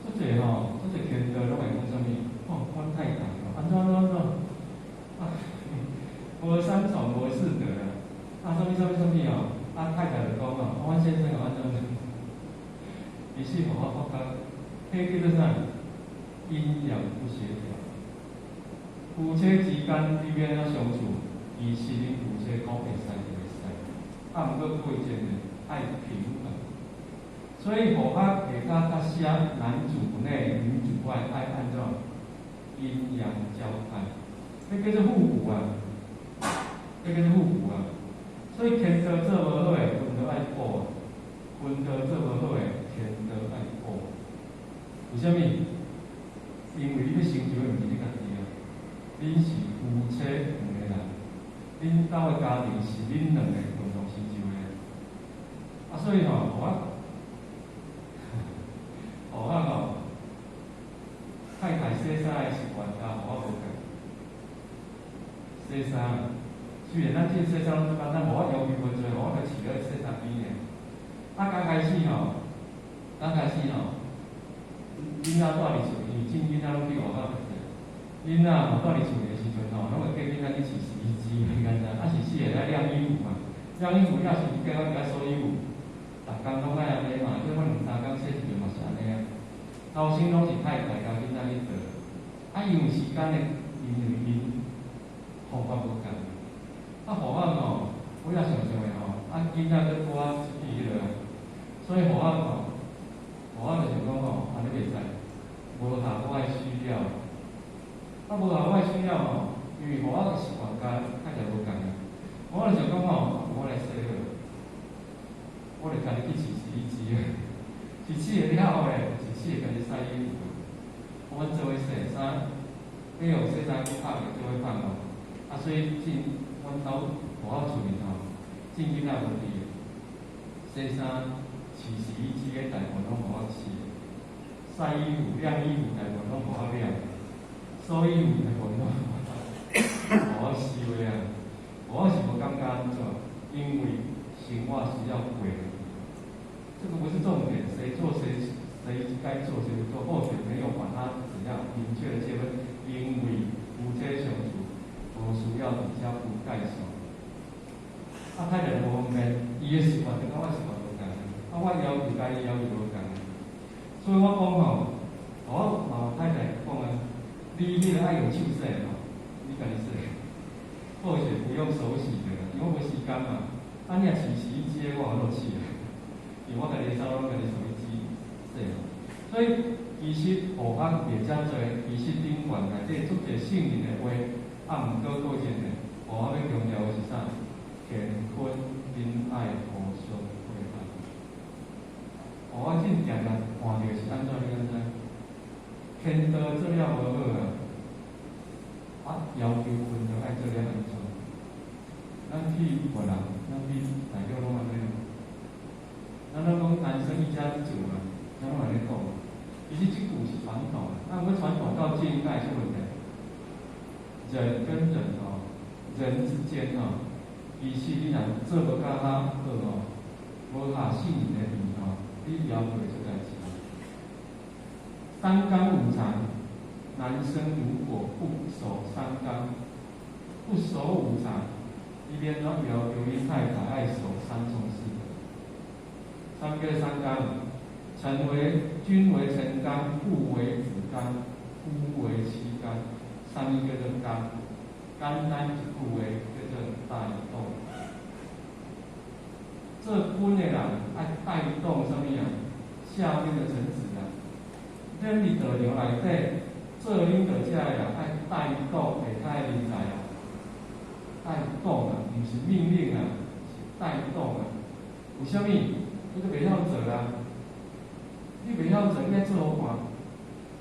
[SPEAKER 4] 足济见到拢会讲啥物？阮太太安怎啊，无三从无四德啊，啥物太太就讲阮先生安怎呢？于是我发觉，迄叫做啥？阴阳不协调。夫妻之间你要怎相处？其实恁夫妻讲会使就会使，啊，毋过过程呢爱平衡。所以互下下较写男主内女主外，爱按照阴阳交替，迄叫做互补啊，迄叫做互补啊。所以天道做无好诶，分道爱补啊；分道做无好诶，天道爱补。为虾米？因为你要成就诶，毋是你家己啊，恁是夫妻两个人，恁兜诶家庭是恁两个共同成就诶。啊，所以太太洗衫诶习惯，我无共。洗衫，虽然咱这洗衫拢简单，无我要求无多，我着饲咧洗衫机尔。啊，刚开始囡仔带入厝，因为种囡仔拢去外口学。囡仔带入厝诶时阵拢会叫囡仔去饲洗衣机，很简单。啊，是咧晾衣服嘛，晾衣服要是叫我家收衣服，逐工拢爱安尼嘛，叫我2、3工洗一遍嘛是安尼啊。头先拢是太太甲囡仔去做，啊，因为时间的因方法无共，啊，互我也想想的啊，囡仔要拄啊出去迄落，所以互我就想讲安尼袂使，无合我的需要，啊，无合我的需要因为互我的习惯甲太太无共啊，我就想讲我来洗好，我就家己去饲洗衣机饲了后咧，饲家己洗衣服，我做诶洗衫，没有洗衫去烫就会烫哦。啊，所以进阮兜互我厝面吼，进囡仔问题，洗衫、洗衣机的大部分拢互我洗，晒衣服、晾衣服大部分拢互我晾，收衣服大部分拢互我收的啊。我是无感觉安怎，因为生活需要过，这个不是重点，谁做谁该做谁不做，或许没有把它怎样明确的界分，因为夫妻相处，无需要比较不介绍。啊，太太无方便，伊的习惯就跟我习惯无共，啊，我要求甲伊要求无共，所以我讲吼，我老太太讲啊，你迄个爱用手洗吼，你家己洗，或许不用手洗的，因为无时间嘛。啊，你若洗洗衣机的，我都洗啊，因为我家己扫，我家己手机洗。所以其实学校袂遮多，其实顶悬内底足侪性质的话，啊，毋过个性的，学校要强调的是啥？乾坤仁爱互相配合。学校真常常看到是安怎你敢知？天道做了无好啊，要求分就爱做了安怎？咱去别人，咱去大家拢安尼。咱讲男生一家之主嘛，咱拢安尼讲。其实这句是传统的，那我们传统到今代是问题。人跟人哦，人之间哦，其实你若做无甲他好哦，无下信任的面哦，你了解这代志。三纲五常，男生如果不守三纲，不守五常，一边要求因太太爱守三从四德。三个三纲。君为臣纲，父为子纲，夫为妻纲，三个叫做纲，纲单一句话叫做带动。做官的人爱带动什么啊？下面的臣子啊，咱伫道场内底做领导者的人爱带动下骹的人才啊，带动啊，不是命令啊，是带动啊。为什么？你都袂晓做啊？你袂晓做，你爱做好看；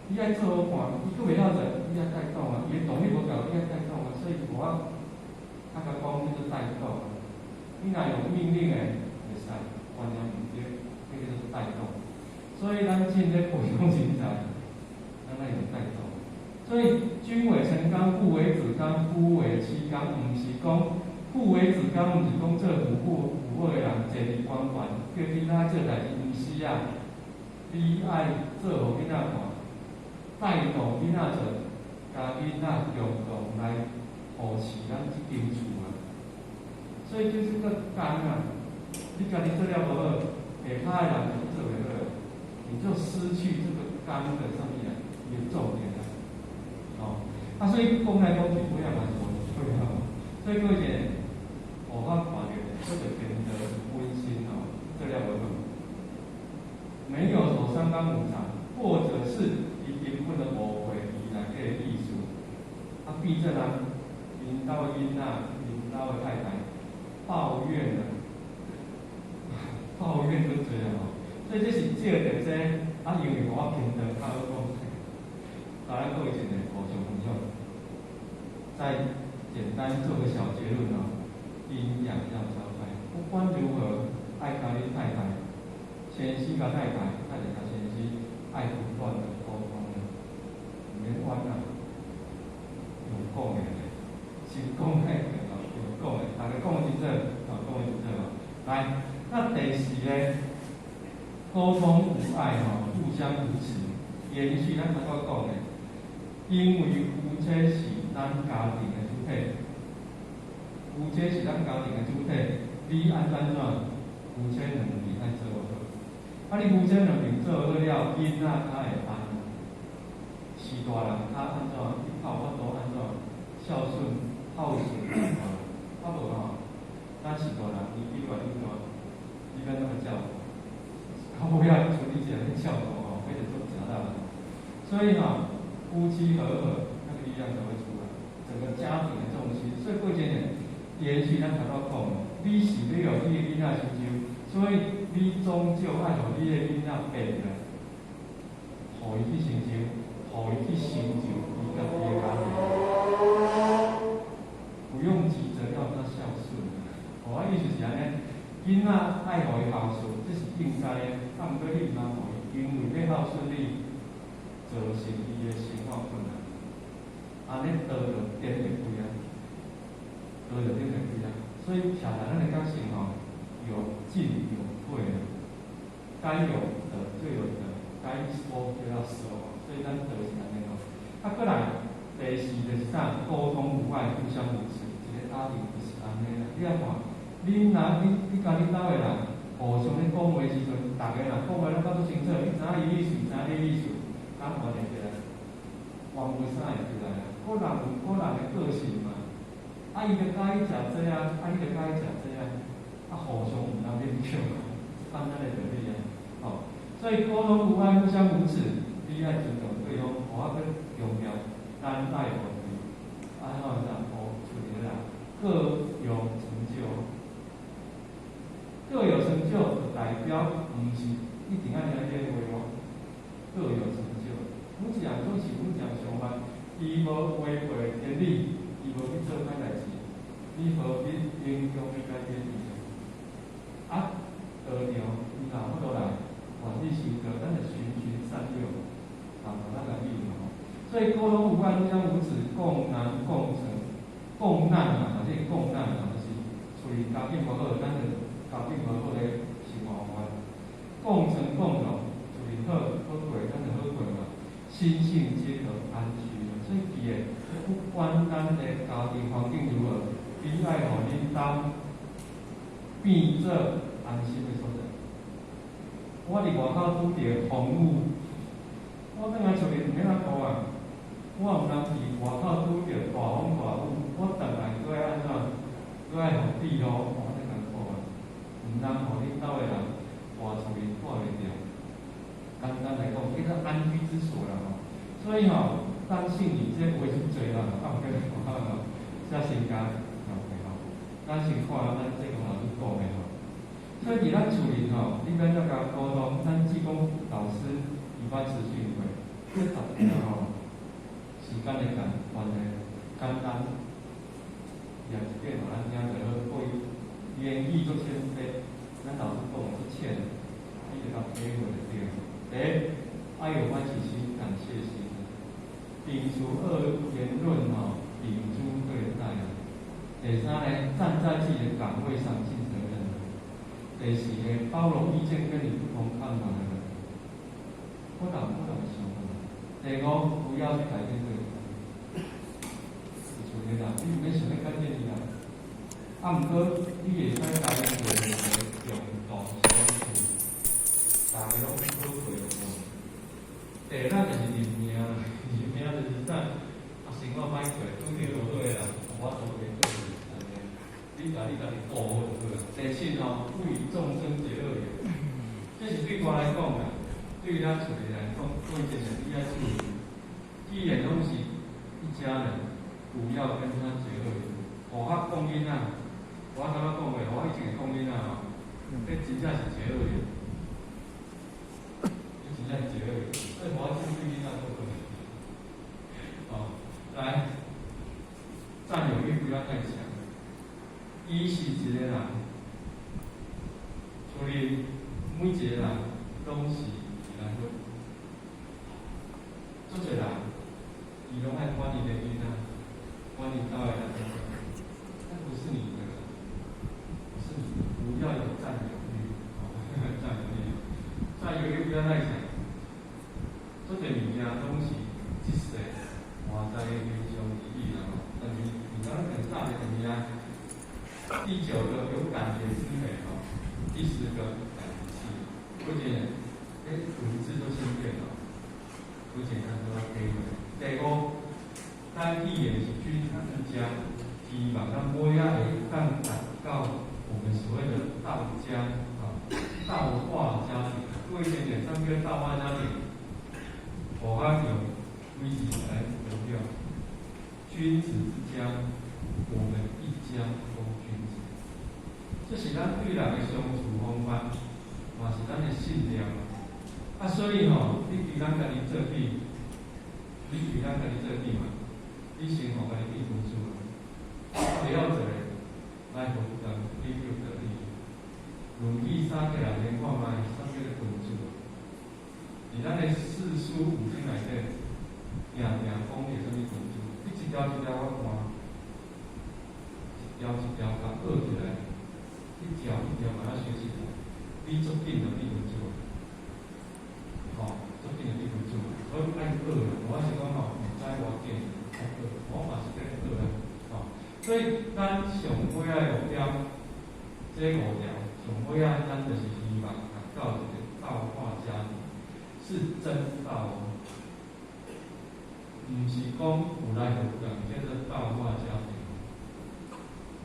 [SPEAKER 4] 你爱做好看，伊佫袂晓做，你爱带动啊。伊的动力无够，你爱带动啊。所以我啊甲讲叫做带动。你若用命令的，袂使，完全毋对，迄个就是带动。所以咱现在培养人才，咱爱用带动。所以君为臣纲，父为子纲，夫为妻纲，毋是讲父为子纲，毋是讲做父母的人坐伫官员，叫囡仔做代志，毋是啊。你爱做互囡仔看，带动囡仔做，甲囡仔共同来扶持咱即间厝啊。所以就是个纲啊，你家己做了无好，下骹的人就做袂好，你就失去这个纲的上面啊，一个重点啊。哦，啊，所以讲来讲去，不要嘛是无对啊。所以各位姐，我看到这个变得温馨哦，做了无好。没有守三纲五常，或者是伊根本就误会伊内底的意思，啊，逼着人领导的囡仔、领导的太太抱怨了，抱怨就这样哦。所以这是借着这啊，因为我平等较好讲，当然各位现在互相分享，再简单做个小结论哦，阴阳要交代，不管如何，爱家己太太。先生甲太太，太太甲先生，爱不断的沟通的，唔免冤啊，有讲的，是讲的哦，有讲的，大家讲真正，哦，讲真正哦。来，那第四呢，沟通无碍哦，互相扶持，延续咱刚刚讲的，因为夫妻是咱家庭的主体，夫妻是咱家庭的主体，你安怎？夫妻两面爱做好。啊！你夫妻两面做好了，囡仔较会安，是大人较安怎？你较有法度安怎？孝顺、孝顺，啊无吼，咱是大人，你越来越大，你免那么教，到尾仔处理起来效果吼，非常做假大。所以吼，夫妻和和，那个力量才会出来，整个家庭的重心。所以过节年，延续咱头到讲，你是要有你的囡仔成就，所以。你终究爱互你的囡仔变的，互伊去成就，互伊去成就伊家己的家庭，不用急着要他孝顺。我意思是安尼，囡仔爱互伊孝顺，这是应该的。啊，毋过你毋通互伊因为要孝顺你，造成伊的生活困难，安尼道就颠袂开啊，道就颠袂开啊。所以常常咱的个性吼，有进有退啊，该有的就有的，该说就要说，所以咱就是安尼咯。啊，过来第四就是啥？沟通无碍，互相扶持，一个家庭就是安尼啦。你啊看，你甲恁兜的人互相咧讲话时阵，逐个人讲话拢搞做清楚，你知影伊意思，知影你意思，敢看会起来？原文啥会出来啊？个人有个人的个性嘛。啊，伊就甲伊食这啊，伊就甲伊食这啊，互相毋通勉强啊，按咱的道理啊。哦，所以沟通无碍，互相扶持，你爱尊重对方，互较重要，咱爱互伊，安怎样互处理啦？各有成就，各有成就代表毋是一定按人认为哦，各有成就。有一人总是有一人想法，伊无违背天理。伊无去做歹代志，你何必影响去改变伊？啊，道场伊若法度来，愿意修道，咱就循循善诱，咱来利用吼。所以沟通无碍，互相扶持，共难共成，共难啊，或者共难啊，就是处理家境无好，咱就家境无好咧生活完；共成共荣，处理好过，咱就好过嘛。心性皆可安居，所以记诶。不管咱的家庭环境如何，你爱互恁兜变做安心的所在。我伫外口拄着风雨，我等下出去毋免哪顾啊！我毋通伫外口拄着大风大雨，我等来搁爱安怎？搁爱互庇护，我真艰苦啊！毋通互恁兜的人外厝里看袂着。简单来讲，这个安居之所啦吼。所以吼。当信你这话是侪啦，啊，毋过遮先讲，OK 吼。咱先看咱这个老师讲的吼。所以伫咱厝里吼，你免再甲沟通，咱志工老师伊捌持续会，这逐天吼，时间的关系，简单，也一遍互咱听着好，过言语做谦卑，咱老师讲的是欠，你就甲体会就对了。第一，爱有欢喜心，感谢心。摒除恶言论吼，秉诸对待。第三呢，站在自己的岗位上尽责任。第四呢，包容意见跟你不同看法的人。不敢想法。第五，不要去改变对方。是处理啦，你唔免想要改变伊啦。啊，毋过你会使改变用动相处，大家拢好过的。第三就是认命啦。命就是啥？啊，生活歹过，拄着落对啦，我做袂做是安尼。你家己顾好就好啦。第七吼，为众生解恶缘，这是对我来讲啦，对咱厝里来讲，做一件事你爱注意。既然拢是一家人，不要跟他结恶缘。互我讲囡仔，我刚刚讲过，我以前讲囡仔吼，这真正是结恶缘，这真正是结恶缘。所以我对囡仔做过。来，占有欲不要太强。伊是一个人，处理每一个人拢是人好。做一个人，伊拢爱管伊的囡仔，管伊兜的人，那不是你的，不是你的，不要有占有欲，占有欲，占有欲不要太强。做一个物件拢是即时的。我在英雄一义啦，但是你刚刚很大的怎么样？第9个有感觉之美哦，第10个感觉气，而且文字都先变了，而且它都要给回。第5，咱语言是君子之家，希望咱每下会当达到我们所谓的道家啊，道化家庭。各位点点，上个道化家庭，我还有。规矩来投票，君子之家，我们一家都君子。这是咱对人的相处方法，也是咱的信念。啊，所以吼，你既然家己做起，你你为咱家己做点嘛，你生活家己变分数啊，不要做嘞，来互人比较得利。论语三起来连看卖，啥叫做分数？伫咱的四书五经内底，定定讲着啥物分数？你一条一条我看，一条一条甲学起来，一条一条把它学起来，你足紧就变分数。哦，足紧就变分数。所以爱学啦，我是讲吼，毋知我紧，爱学，我嘛是在学啦。哦，所以咱上尾仔目标，这5条，上尾仔咱就是希望达到一个道化家庭，是真道哦，毋是讲有来有去，叫做道化家庭。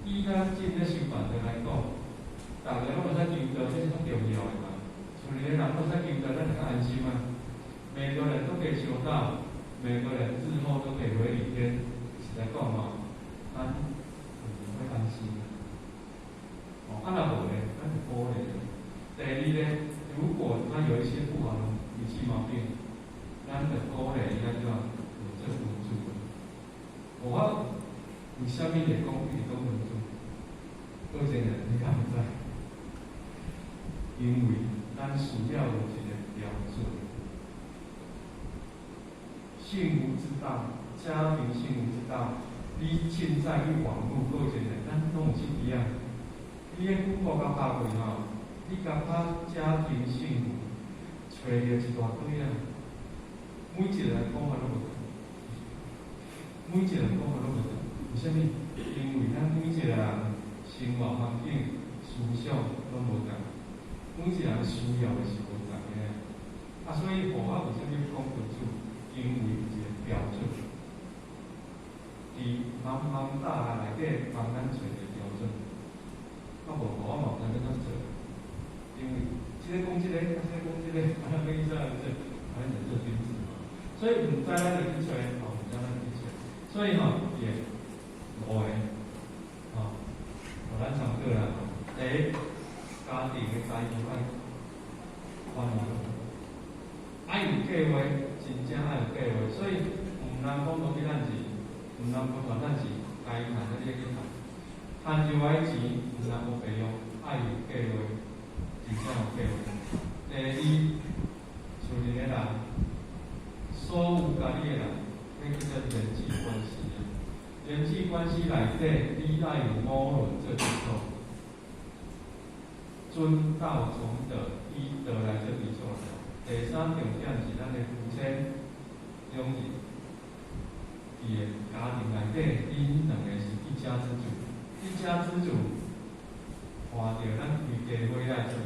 [SPEAKER 4] 以咱即个修法的来讲，大家拢会使求道，这是很重要的嘛。厝里的人都使求道，咱就较安心啊。每个人都可以求道，每个人日后都可以回礼天，是来讲嘛，咱会安心。哦，若无咧，咱就可怜。第二咧，如果他有一些不好的脾气毛病，咱就可怜伊怎样有这分数。我为虾米会讲一直讲分数？各位人，你敢不知？因为咱需要有一个标准。幸福之道，家庭幸福之道，你现在去网络各位人，咱拢有一样。你个 Google 甲拍过吼，你甲拍家庭幸福，找着一大堆啊。每一个人讲法拢无同，每一个人讲法拢无同。为虾米？因为咱每一个人生活环境、思想拢无同，每一个人需要的是无同的。啊，所以互我为虾米讲分数？因为一个标准，伫茫茫大海内底帮咱找一个标准。啊无，我嘛有通要怎做？因为这个讲这个，啊这个讲这个，啊那个意思啊，反正就做君子嘛。所以唔知咱就去找，哦，唔知咱去找。所以吼，也5个，哦，咱上课啦。第一，家庭的财务爱宽容，爱有计划，真正爱有计划。所以唔能讲都去趁钱，唔能讲赚趁钱，该赚的你去赚。赚就爱钱，唔能无费用，爱有计划，真正有计划。第二，厝里的人，所有家己的人，那叫做人际关系啊。人际关系内底，你爱有5伦这基础，尊道从德，依德来这基础。第三重点是咱的父亲两人，伊的家庭内底，因两个是一家之主。一家之主，看到咱规家伙仔做